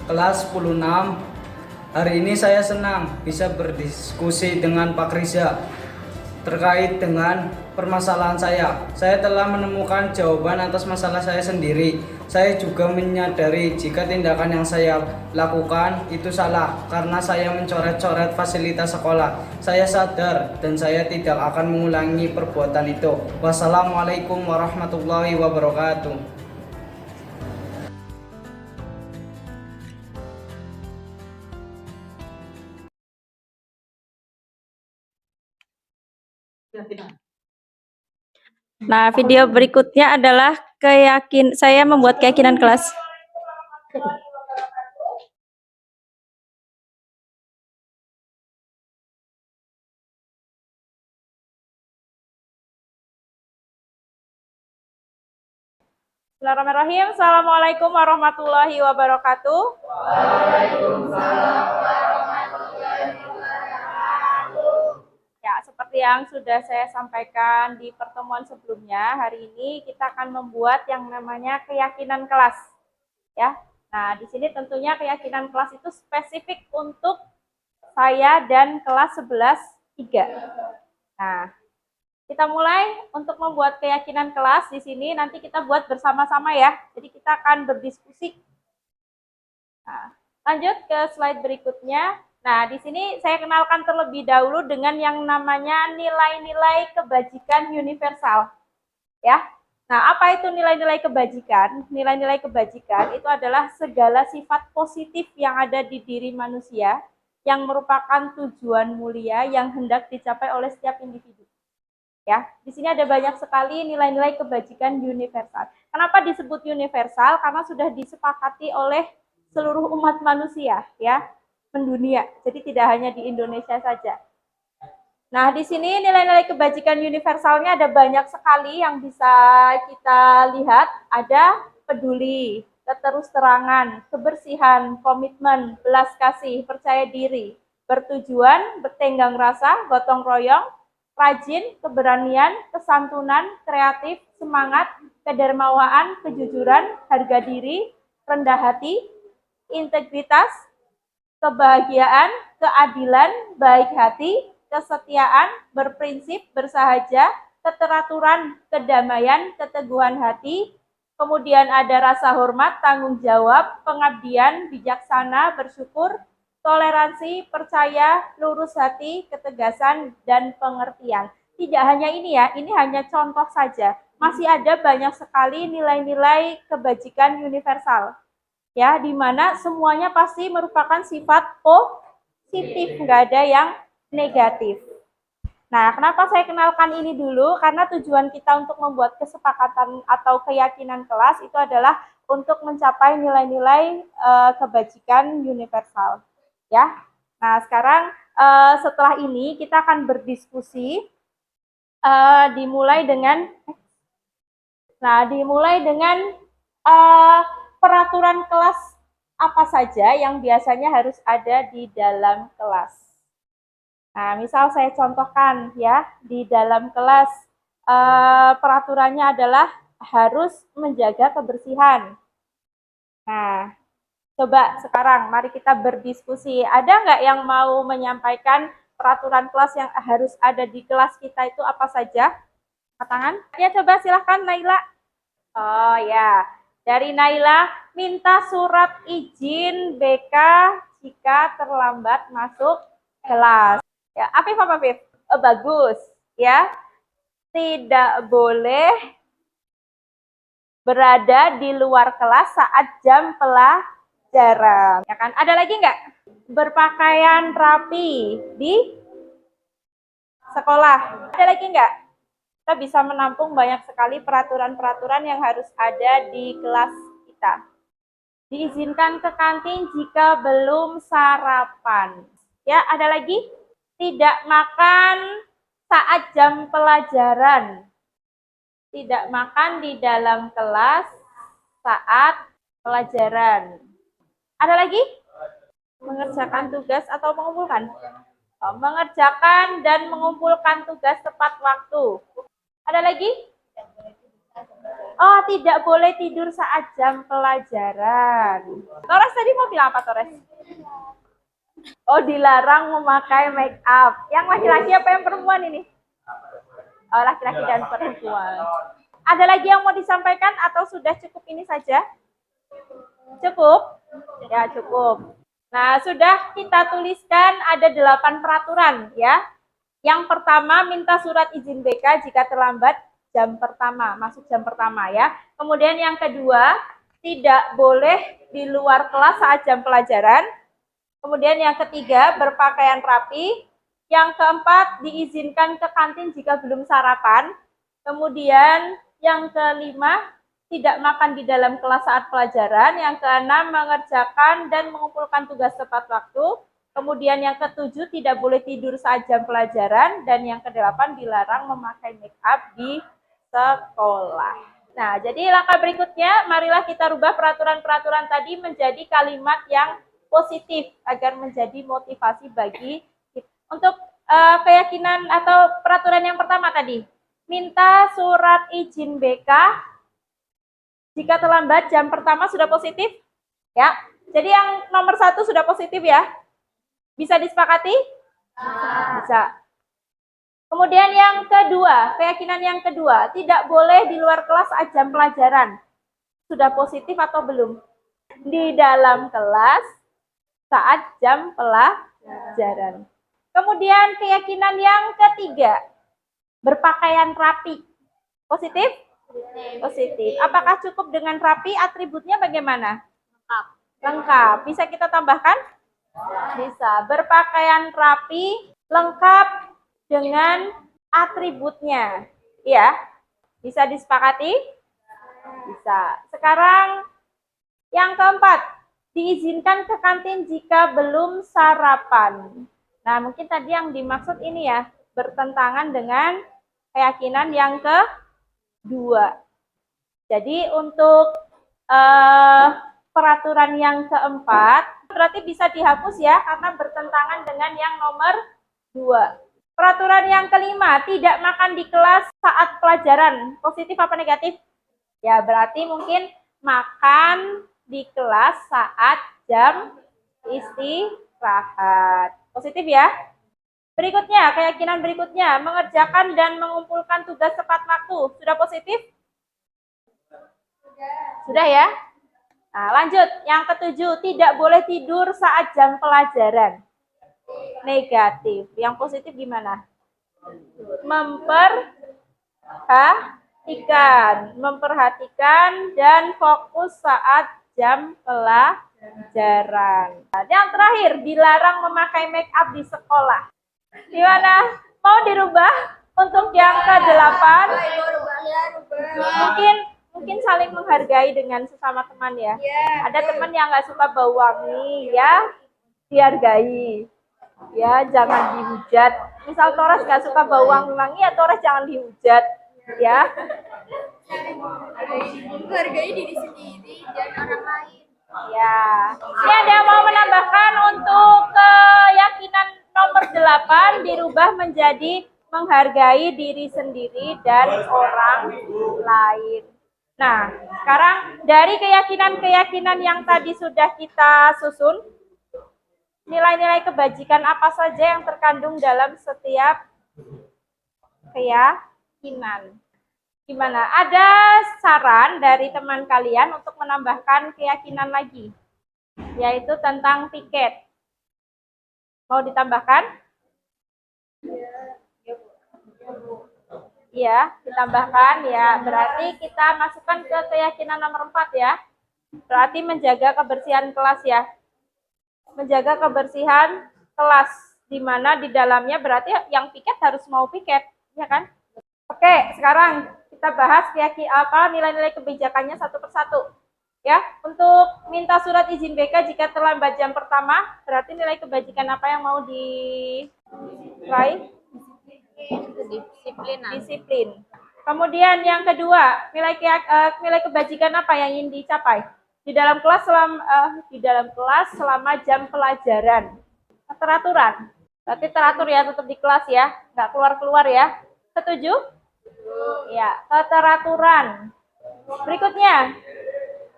kelas 10-6. Hari ini saya senang bisa berdiskusi dengan Pak Riza terkait dengan permasalahan saya. Saya telah menemukan jawaban atas masalah saya sendiri. Saya juga menyadari jika tindakan yang saya lakukan itu salah karena saya mencoret-coret fasilitas sekolah. Saya sadar dan saya tidak akan mengulangi perbuatan itu. Wassalamualaikum warahmatullahi wabarakatuh. Nah, video berikutnya adalah saya membuat keyakinan kelas. Bismillahirrahmanirrahim. Assalamualaikum warahmatullahi wabarakatuh. Waalaikumsalam warahmatullahi wabarakatuh. Ya, seperti yang sudah saya sampaikan di pertemuan sebelumnya, hari ini kita akan membuat yang namanya keyakinan kelas. Ya. Nah, di sini tentunya keyakinan kelas itu spesifik untuk saya dan kelas 11-3. Nah, kita mulai untuk membuat keyakinan kelas. Di sini nanti kita buat bersama-sama ya. Jadi kita akan berdiskusi. Nah, lanjut ke slide berikutnya. Nah, di sini saya kenalkan terlebih dahulu dengan yang namanya nilai-nilai kebajikan universal. Ya. Nah, apa itu nilai-nilai kebajikan? Nilai-nilai kebajikan itu adalah segala sifat positif yang ada di diri manusia yang merupakan tujuan mulia yang hendak dicapai oleh setiap individu. Ya, di sini ada banyak sekali nilai-nilai kebajikan universal. Kenapa disebut universal? Karena sudah disepakati oleh seluruh umat manusia, ya, mendunia. Jadi tidak hanya di Indonesia saja. Nah, di sini nilai-nilai kebajikan universalnya ada banyak sekali yang bisa kita lihat. Ada peduli, keterus-terangan, kebersihan, komitmen, belas kasih, percaya diri, bertujuan, bertenggang rasa, gotong royong, rajin, keberanian, kesantunan, kreatif, semangat, kedermawaan, kejujuran, harga diri, rendah hati, integritas, kebahagiaan, keadilan, baik hati, kesetiaan, berprinsip, bersahaja, keteraturan, kedamaian, keteguhan hati, kemudian ada rasa hormat, tanggung jawab, pengabdian, bijaksana, bersyukur, toleransi, percaya, lurus hati, ketegasan, dan pengertian. Tidak hanya ini ya, ini hanya contoh saja. Masih ada banyak sekali nilai-nilai kebajikan universal. Ya, di mana semuanya pasti merupakan sifat positif, nggak ada yang negatif. Nah, kenapa saya kenalkan ini dulu? Karena tujuan kita untuk membuat kesepakatan atau keyakinan kelas itu adalah untuk mencapai nilai-nilai kebajikan universal. Ya, nah sekarang setelah ini kita akan berdiskusi dimulai dengan peraturan kelas apa saja yang biasanya harus ada di dalam kelas. Nah, misal saya contohkan ya, di dalam kelas peraturannya adalah harus menjaga kebersihan. Nah, coba sekarang mari kita berdiskusi. Ada nggak yang mau menyampaikan peraturan kelas yang harus ada di kelas kita itu apa saja? Angkat tangan. Ya, coba silahkan Naila. Oh ya, dari Naila, minta surat izin BK jika terlambat masuk kelas. Ya, Afif apa Afif? Oh, bagus. Ya, tidak boleh berada di luar kelas saat jam pelajaran. Ya kan? Ada lagi nggak? Berpakaian rapi di sekolah. Ada lagi nggak? Kita bisa menampung banyak sekali peraturan-peraturan yang harus ada di kelas kita. Diizinkan ke kantin jika belum sarapan. Ya, ada lagi? Tidak makan saat jam pelajaran. Tidak makan di dalam kelas saat pelajaran. Ada lagi? Mengerjakan tugas atau mengumpulkan? Oh, mengerjakan dan mengumpulkan tugas tepat waktu. Ada lagi? Oh, tidak boleh tidur saat jam pelajaran. Torres tadi mau bilang apa, Torres? Oh, dilarang memakai make up. Yang laki-laki apa yang perempuan ini? Oh, laki-laki dan perempuan. Ada lagi yang mau disampaikan atau sudah cukup ini saja? Cukup? Ya, cukup. Nah, sudah kita tuliskan ada 8 peraturan ya. Yang pertama, minta surat izin BK jika terlambat jam pertama, masuk jam pertama ya. Kemudian yang kedua, tidak boleh di luar kelas saat jam pelajaran. Kemudian yang ketiga, berpakaian rapi. Yang keempat, diizinkan ke kantin jika belum sarapan. Kemudian yang kelima, tidak makan di dalam kelas saat pelajaran. Yang keenam, mengerjakan dan mengumpulkan tugas tepat waktu. Kemudian yang ketujuh, tidak boleh tidur saat jam pelajaran. Dan yang kedelapan, dilarang memakai make up di sekolah. Nah, jadi langkah berikutnya, marilah kita rubah peraturan-peraturan tadi menjadi kalimat yang positif agar menjadi motivasi bagi kita. Untuk keyakinan atau peraturan yang pertama tadi, minta surat izin BK jika terlambat jam pertama sudah positif, ya. Jadi yang nomor 1 sudah positif ya. Bisa disepakati? Bisa. Kemudian yang kedua, keyakinan yang kedua, tidak boleh di luar kelas saat jam pelajaran. Sudah positif atau belum? Di dalam kelas saat jam pelajaran. Kemudian keyakinan yang ketiga, berpakaian rapi. Positif? Positif. Apakah cukup dengan rapi? Atributnya bagaimana? Lengkap. Lengkap. Bisa kita tambahkan? Bisa. Berpakaian rapi, lengkap dengan atributnya. Ya. Bisa disepakati? Bisa. Sekarang yang keempat, diizinkan ke kantin jika belum sarapan. Nah, mungkin tadi yang dimaksud ini ya, bertentangan dengan keyakinan yang kedua. Jadi untuk peraturan yang keempat, berarti bisa dihapus ya, karena bertentangan dengan yang nomor 2. Peraturan yang kelima, tidak makan di kelas saat pelajaran. Positif apa negatif? Ya, berarti mungkin makan di kelas saat jam istirahat. Positif ya. Berikutnya, keyakinan berikutnya, mengerjakan dan mengumpulkan tugas tepat waktu. Sudah positif? Sudah ya? Nah, lanjut. Yang ketujuh, tidak boleh tidur saat jam pelajaran. Negatif. Yang positif gimana? Memperhatikan dan fokus saat jam pelajaran. Nah, yang terakhir, dilarang memakai make up di sekolah. Gimana? Mau dirubah untuk yang ke-8? Mungkin saling menghargai dengan sesama teman ya. Ada teman yang nggak suka bau wangi ya, dihargai. Ya, jangan dihujat. Misal Torres gak suka bau wangi-wangi, ya Torres jangan dihujat. Ya. Menghargai diri sendiri dan orang lain. Ya. Ini ada yang mau menambahkan untuk keyakinan nomor 8 dirubah menjadi menghargai diri sendiri dan orang lain. Nah, sekarang dari keyakinan-keyakinan yang tadi sudah kita susun, nilai-nilai kebajikan apa saja yang terkandung dalam setiap keyakinan? Gimana? Ada saran dari teman kalian untuk menambahkan keyakinan lagi, yaitu tentang tiket. Mau ditambahkan? Iya, ditambahkan ya. Berarti kita masukkan ke keyakinan nomor 4 ya. Berarti menjaga kebersihan kelas ya. Menjaga kebersihan kelas, di mana di dalamnya berarti yang piket harus mau piket, ya kan? Oke, sekarang kita bahas nilai-nilai kebijakannya satu persatu. Ya, untuk minta surat izin BK jika terlambat jam pertama, berarti nilai kebajikan apa yang mau diraih? Disiplin. Kemudian yang kedua, nilai kebajikan apa yang ingin dicapai? Di dalam kelas selama jam pelajaran. Keteraturan. Berarti teratur ya, tetap di kelas ya, nggak keluar-keluar ya. Setuju? Ya, keteraturan. Berikutnya,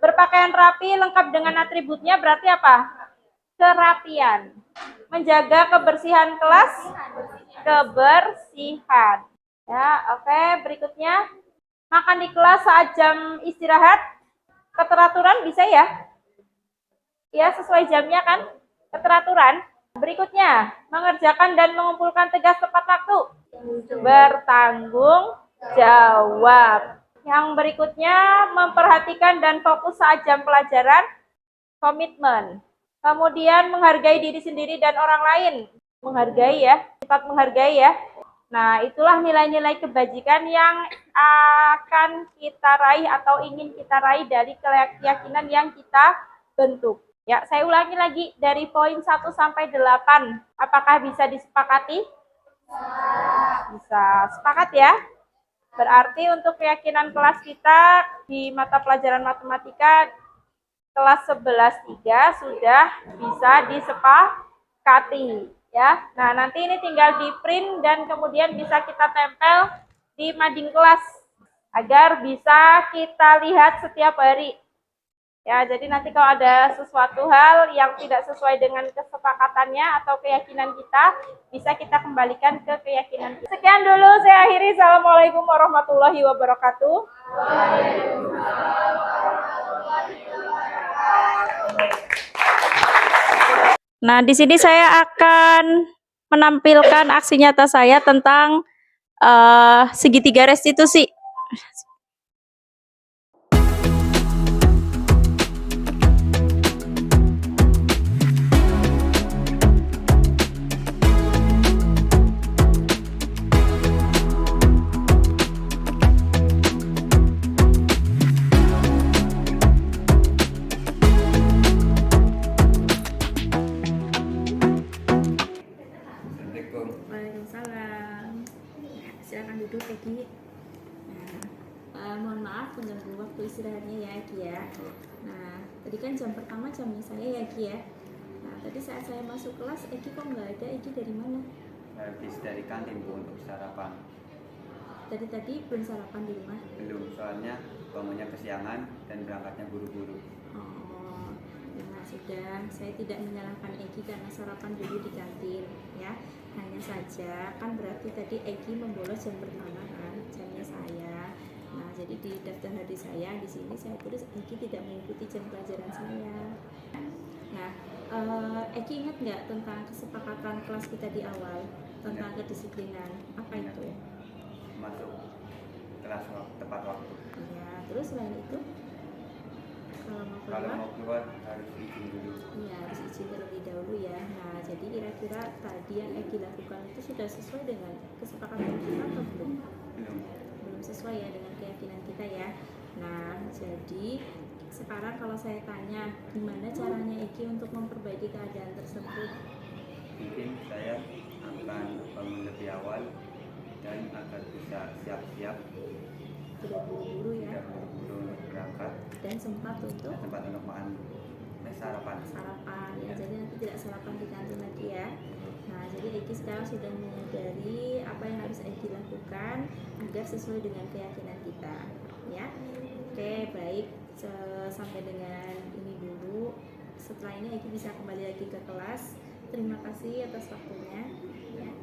berpakaian rapi lengkap dengan atributnya berarti apa? Kerapian. Menjaga kebersihan kelas, kebersihan. Ya, oke. Berikutnya, makan di kelas saat jam istirahat. Keteraturan bisa ya? Ya, sesuai jamnya kan? Keteraturan. Berikutnya, mengerjakan dan mengumpulkan tugas tepat waktu. Bertanggung jawab. Yang berikutnya, memperhatikan dan fokus saat jam pelajaran. Komitmen. Kemudian, menghargai diri sendiri dan orang lain. Menghargai ya, sifat menghargai ya. Nah, itulah nilai-nilai kebajikan yang akan kita raih atau ingin kita raih dari keyakinan yang kita bentuk. Ya, saya ulangi lagi dari poin 1 sampai 8. Apakah bisa disepakati? Bisa. Sepakat ya? Berarti untuk keyakinan kelas kita di mata pelajaran matematika kelas 11.3 sudah bisa disepakati ya. Nah, nanti ini tinggal di print dan kemudian bisa kita tempel di mading kelas agar bisa kita lihat setiap hari. Ya, jadi nanti kalau ada sesuatu hal yang tidak sesuai dengan kesepakatannya atau keyakinan kita, bisa kita kembalikan ke keyakinan kita. Sekian dulu, saya akhiri. Assalamualaikum warahmatullahi wabarakatuh. Nah, di sini saya akan menampilkan aksi nyata saya tentang segitiga restitusi. Waalaikumsalam. Silakan duduk, Egi. Nah, mohon maaf mengganggu waktu istirahatnya ya, Egi ya. Nah, tadi kan jam pertama jamnya saya ya, Egi ya. Nah, tadi saat saya masuk kelas, Egi kok nggak ada? Egi dari mana? Habis dari kantin Bu untuk sarapan. Tadi belum sarapan di rumah? Belum, soalnya bangunnya kesiangan dan berangkatnya buru-buru. Oh, nah sudah. Saya tidak menyalahkan Egi karena sarapan dulu di kantin ya. Hanya saja kan berarti tadi Egi membolos jam pertama kan, jamnya saya. Nah, jadi di daftar hari saya di sini saya tulis Egi tidak mengikuti jam pelajaran saya. Nah, Egi ingat nggak tentang kesepakatan kelas kita di awal tentang kedisiplinan? Apa itu? Masuk kelas tepat waktu. Ya, terus selain itu kalau mau keluar harus izin dulu. Iya, harus izin terlebih dahulu ya. Nah, jadi kira-kira tadi yang Egi lakukan itu sudah sesuai dengan kesepakatan kita atau belum? Belum sesuai ya dengan keyakinan kita ya. Nah, jadi sekarang kalau saya tanya, gimana caranya Egi untuk memperbaiki keadaan tersebut? Mungkin saya akan bangun lebih awal dan agar bisa siap-siap. Tidak buru-buru ya. Tidak buru-buru untuk berangkat. Dan sempat untuk makan sarapan. Ya, jadi nanti tidak sarapan di kantin lagi ya. Nah, jadi Egi sekarang sudah menyadari apa yang harus Egi lakukan agar sesuai dengan keyakinan kita ya. Oke, baik. Sampai dengan ini dulu. Setelah ini Egi bisa kembali lagi ke kelas. Terima kasih atas waktunya ya.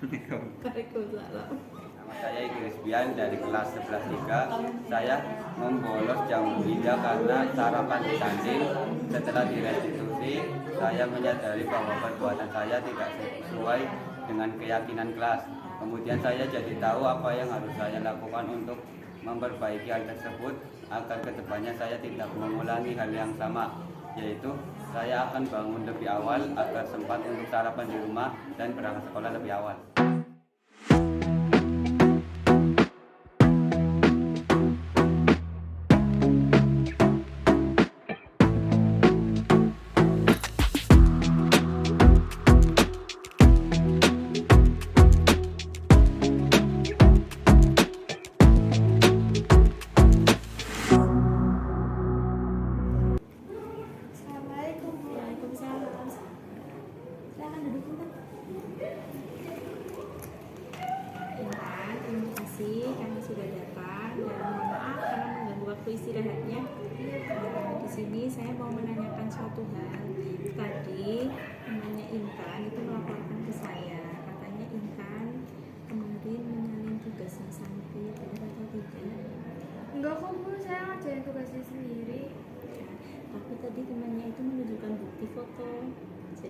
Waalaikumsalam. Nama saya Egi Rizbian dari kelas 11.3. Saya membolos jam 3 karena sarapan di kantin. Setelah direstitusi, saya menyadari bahwa perbuatan saya tidak sesuai dengan keyakinan kelas. Kemudian saya jadi tahu apa yang harus saya lakukan untuk memperbaiki hal tersebut agar kedepannya saya tidak mengulangi hal yang sama, yaitu saya akan bangun lebih awal agar sempat untuk sarapan di rumah dan berangkat sekolah lebih awal.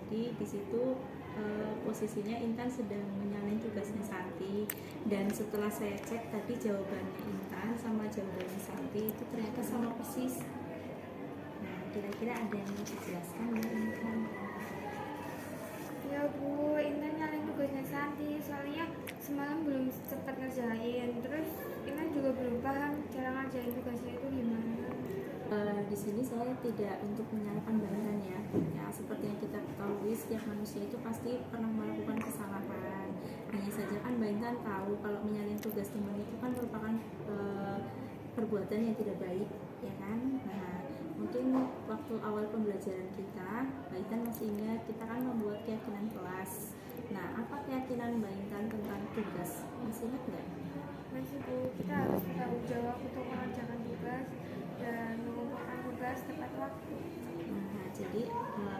Jadi di situ posisinya Intan sedang menyalin tugasnya Santi, dan setelah saya cek tadi jawabannya Intan sama jawabannya Santi itu ternyata sama persis. Nah, kira-kira ada yang mau dijelaskan ya Intan? Ya Bu, Intan nyalin tugasnya Santi, soalnya semalam belum sempat ngerjain. Terus Intan juga belum paham cara ngerjain tugasnya itu gimana. Di sini saya tidak untuk menyalahkan Intan ya. Ya, seperti yang kita ketahui, setiap manusia itu pasti pernah melakukan kesalahan. Hanya saja kan Mbak Intan tahu kalau menyalin tugas teman itu kan merupakan perbuatan yang tidak baik, ya kan? Nah, mungkin waktu awal pembelajaran kita, Mbak Intan masih ingat kita kan membuat keyakinan kelas. Nah, apa keyakinan Mbak Intan tentang tugas? Masih ingat nggak? Masih Bu, kita harus bertanggung jawab untuk mengerjakan tugas dan mengumpulkan tugas tepat waktu. Nah, jadi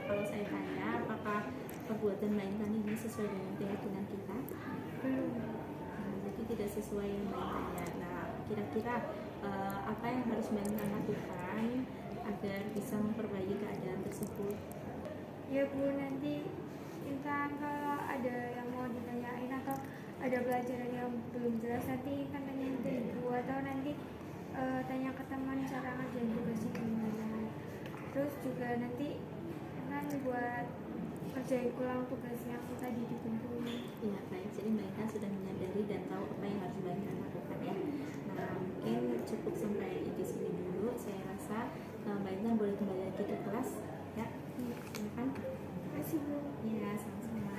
kalau saya tanya, apakah perbuatan Mbak Intan ini sesuai dengan keyakinan kita? Belum. Jadi tidak sesuai yang Mbak Intan ya. Nah, kira-kira apa yang harus Mbak Intan lakukan agar bisa memperbaiki keadaan tersebut? Ya Bu, nanti Intan kalau ada yang mau ditanyain atau ada pelajaran yang belum jelas, nanti Intan tanyain ke Ibu, atau nanti tanya ke teman cara ngerjain tugasnya gimana. Terus juga nanti Intan buat kerjain ulang tugasnya yang tadi dikumpulin. Ya, baik. Jadi Mbak Intan sudah menyadari dan tahu apa yang harus Mbak Intan lakukan ya. Nah, mungkin cukup sampai di sini dulu. Saya rasa Mbak Intan boleh kembali lagi ke kelas ya. Silakan. Terima kasih Bu. Ya, sama-sama.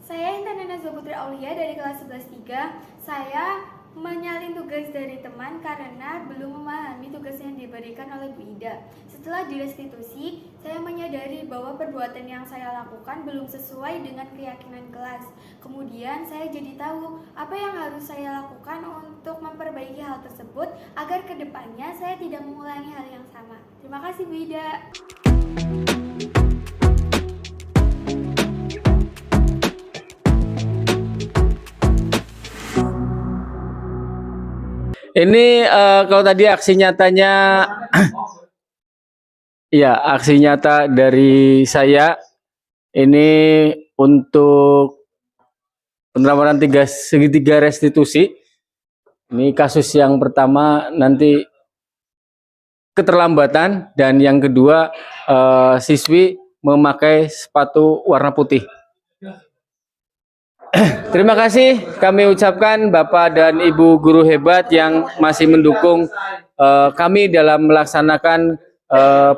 Saya Intan Anazza Putri Aulia dari kelas 11-3. Saya menyalin tugas dari teman karena belum memahami tugas yang diberikan oleh Bu Ida. Setelah direstitusi, saya menyadari bahwa perbuatan yang saya lakukan belum sesuai dengan keyakinan kelas. Kemudian saya jadi tahu apa yang harus saya lakukan untuk memperbaiki hal tersebut agar kedepannya saya tidak mengulangi hal yang sama. Terima kasih Bu Ida. Ini kalau tadi aksi nyatanya, ya aksi nyata dari saya ini untuk penerapan segitiga restitusi. Ini kasus yang pertama nanti keterlambatan, dan yang kedua siswi memakai sepatu warna putih. Terima kasih kami ucapkan Bapak dan Ibu guru hebat yang masih mendukung kami dalam melaksanakan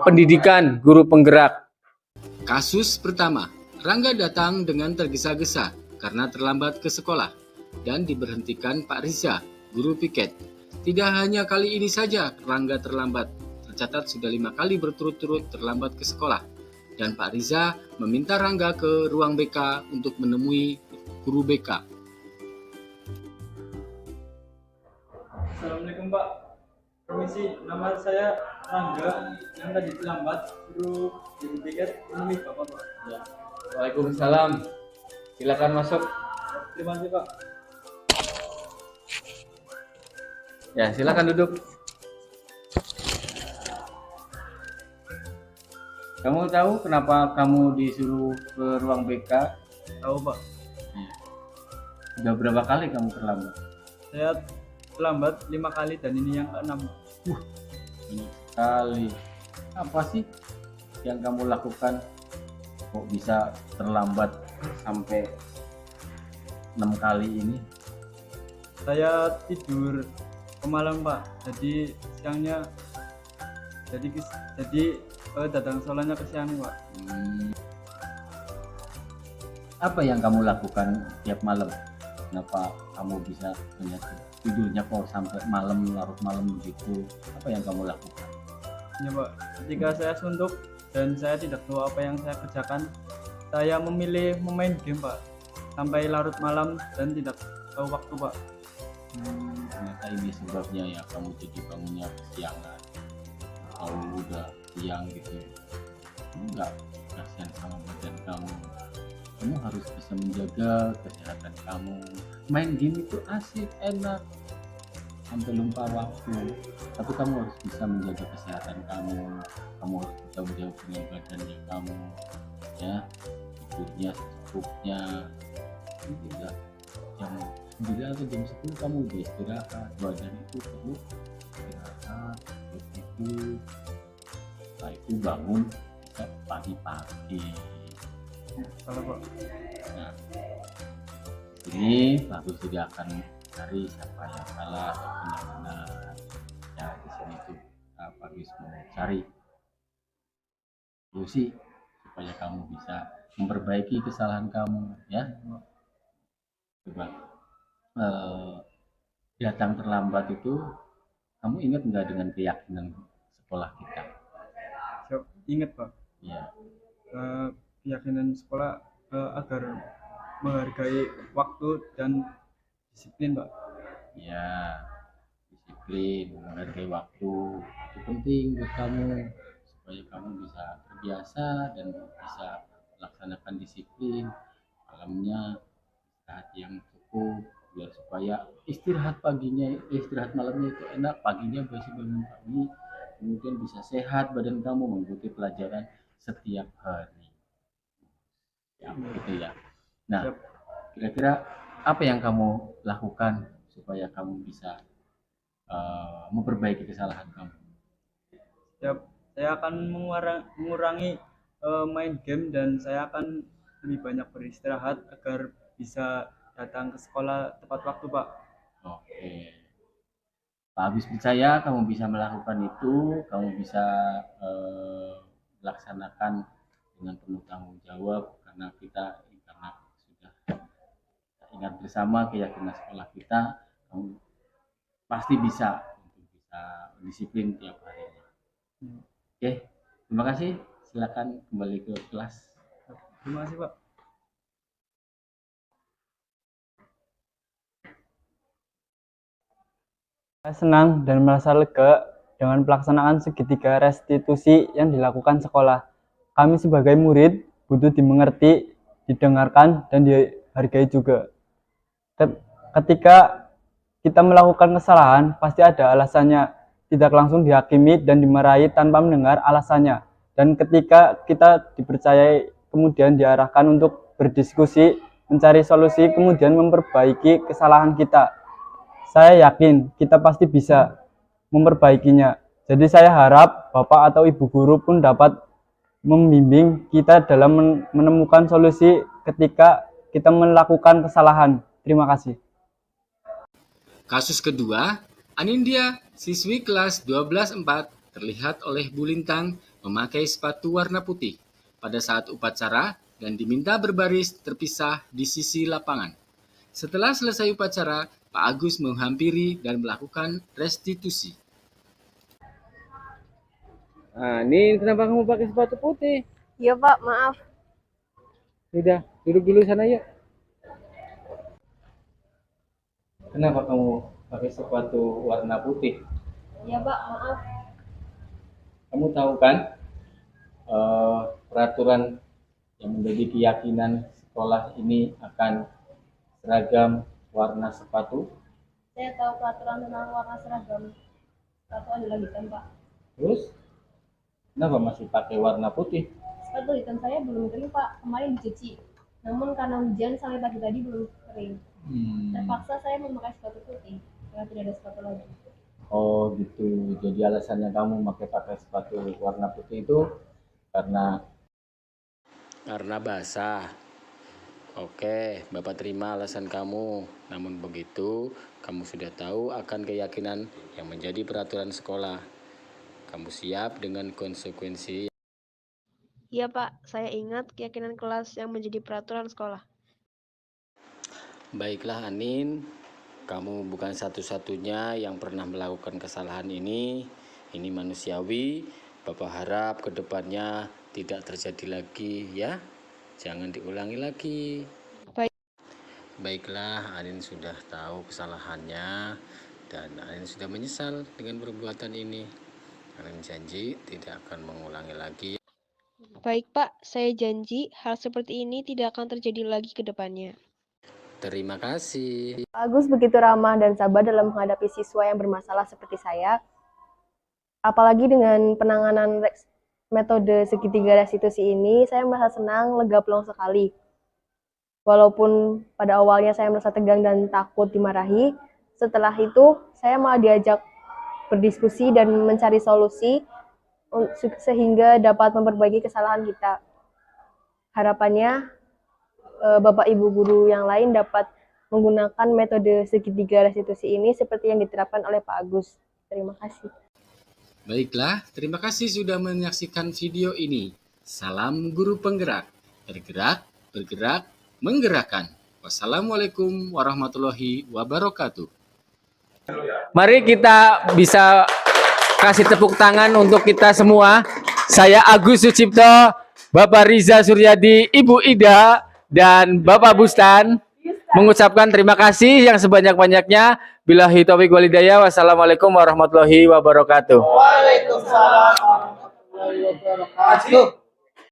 pendidikan guru penggerak. Kasus pertama, Rangga datang dengan tergesa-gesa karena terlambat ke sekolah dan diberhentikan Pak Riza, guru piket. Tidak hanya kali ini saja Rangga terlambat, tercatat sudah 5 kali berturut-turut terlambat ke sekolah. Dan Pak Riza meminta Rangga ke ruang BK untuk menemui guru BK. Assalamualaikum Pak. Permisi, nama saya Rangga yang tadi terlambat suruh jadi tiket menemui Bapak Pak. Ya. Waalaikumsalam. Silakan masuk. Terima kasih Pak. Ya, silakan duduk. Kamu tahu kenapa kamu disuruh ke ruang BK? Tahu Pak. Sudah berapa kali kamu terlambat? Saya terlambat 5 kali dan ini yang ke-6. Banyak sekali. Apa sih yang kamu lakukan kok bisa terlambat sampai 6 kali ini? Saya tidur kemalam Pak. Jadi siangnya datang sekolahnya ke siang Pak. Apa yang kamu lakukan tiap malam? Kenapa kamu bisa tidurnya kok sampai malam, larut malam begitu? Apa yang kamu lakukan? Ya Pak, ketika saya suntuk dan saya tidak tahu apa yang saya kerjakan, saya memilih memain game Pak sampai larut malam dan tidak tahu waktu Pak. Ternyata ini sebabnya ya, kamu jadi bangunnya kesiangan. Kalau udah siang gitu, enggak kasihan sama badan kamu. Kamu harus bisa menjaga kesehatan kamu. Main game itu asik, enak. sampai lupa waktu. Tapi kamu harus bisa menjaga kesehatan kamu. Kamu harus bisa menjawab dengan badannya kamu, ya, tidurnya secukupnya. Tidak jam 9 atau jam 10 kamu udah istirahat. Badan itu perlu istirahat, perlu tidur. Setelah itu bangun bisa pagi-pagi. Kalau Pak. Nah, ini bagus tidak akan cari siapa yang salah ataupun yang benar. Ya, di sini tuh bagus mau cari solusi supaya kamu bisa memperbaiki kesalahan kamu, ya. Coba datang terlambat itu, kamu ingat nggak dengan keyakinan sekolah kita? Ingat Pak. Ya. Keyakinan sekolah agar menghargai waktu dan disiplin Pak. Ya, disiplin, menghargai waktu itu penting buat kamu supaya kamu bisa terbiasa dan bisa melaksanakan disiplin. Malamnya istirahat yang cukup biar supaya istirahat malamnya itu enak, paginya masih bangun pagi, kemudian bisa sehat badan kamu mengikuti pelajaran setiap hari. Ya, gitu ya. Nah, kira-kira apa yang kamu lakukan supaya kamu bisa memperbaiki kesalahan kamu? Saya akan mengurangi main game dan saya akan lebih banyak beristirahat agar bisa datang ke sekolah tepat waktu Pak. Oke. Pak Agus percaya kamu bisa melakukan itu, kamu bisa melaksanakan dengan penuh tanggung jawab karena sudah ingat bersama keyakinan sekolah kita, kamu pasti bisa untuk bisa disiplin tiap harinya. Oke, terima kasih. Silakan kembali ke kelas. Terima kasih Pak. Saya senang dan merasa lega dengan pelaksanaan segitiga restitusi yang dilakukan sekolah. Kami sebagai murid butuh dimengerti, didengarkan, dan dihargai juga. Ketika kita melakukan kesalahan, pasti ada alasannya. Tidak langsung dihakimi dan dimarahi tanpa mendengar alasannya. Dan ketika kita dipercayai, kemudian diarahkan untuk berdiskusi, mencari solusi, kemudian memperbaiki kesalahan kita. Saya yakin kita pasti bisa memperbaikinya. Jadi saya harap Bapak atau Ibu guru pun dapat membimbing kita dalam menemukan solusi ketika kita melakukan kesalahan. Terima kasih. Kasus kedua, Anindya, siswi kelas 12-4, terlihat oleh Bu Lintang memakai sepatu warna putih pada saat upacara dan diminta berbaris terpisah di sisi lapangan. Setelah selesai upacara, Pak Agus menghampiri dan melakukan restitusi. Nah, ini kenapa kamu pakai sepatu putih? Iya Pak, maaf. Sudah, duduk dulu sana yuk. Kenapa kamu pakai sepatu warna putih? Iya Pak, maaf. Kamu tahu kan peraturan yang menjadi keyakinan sekolah ini akan seragam warna sepatu? Saya tahu peraturan tentang warna seragam sepatu adalah hitam Pak. Terus kenapa masih pakai warna putih? Sepatu hitam saya belum kering Pak, kemarin dicuci. Namun karena hujan sampai pagi tadi belum kering. Terpaksa saya memakai sepatu putih karena tidak ada sepatu lagi. Oh gitu, jadi alasannya kamu pakai sepatu warna putih itu karena basah. Oke, Bapak terima alasan kamu. Namun begitu, kamu sudah tahu akan keyakinan yang menjadi peraturan sekolah. Kamu siap dengan konsekuensi. Iya Pak, saya ingat keyakinan kelas yang menjadi peraturan sekolah. Baiklah Anin, kamu bukan satu-satunya yang pernah melakukan kesalahan ini. Ini manusiawi. Bapak harap kedepannya tidak terjadi lagi ya. Jangan diulangi lagi. Baik. Baiklah, Anin sudah tahu kesalahannya dan Anin sudah menyesal dengan perbuatan ini. Anin janji tidak akan mengulangi lagi. Baik Pak, saya janji hal seperti ini tidak akan terjadi lagi ke depannya. Terima kasih. Pak Agus begitu ramah dan sabar dalam menghadapi siswa yang bermasalah seperti saya. Apalagi dengan penanganan metode segitiga restitusi ini, saya merasa senang, lega plong sekali. Walaupun pada awalnya saya merasa tegang dan takut dimarahi, setelah itu saya malah diajak berdiskusi dan mencari solusi sehingga dapat memperbaiki kesalahan kita. Harapannya Bapak Ibu guru yang lain dapat menggunakan metode segitiga restitusi ini seperti yang diterapkan oleh Pak Agus. Terima kasih. Baiklah, terima kasih sudah menyaksikan video ini. Salam guru penggerak, bergerak, bergerak, menggerakkan. Wassalamualaikum warahmatullahi wabarakatuh. Mari kita bisa kasih tepuk tangan untuk kita semua. Saya Agus Sucipto, Bapak Riza Suryadi, Ibu Ida, dan Bapak Bustan mengucapkan terima kasih yang sebanyak-banyaknya. Billahi taufiq wal hidayah. Wassalamualaikum warahmatullahi wabarakatuh. Waalaikumsalam warahmatullahi wabarakatuh.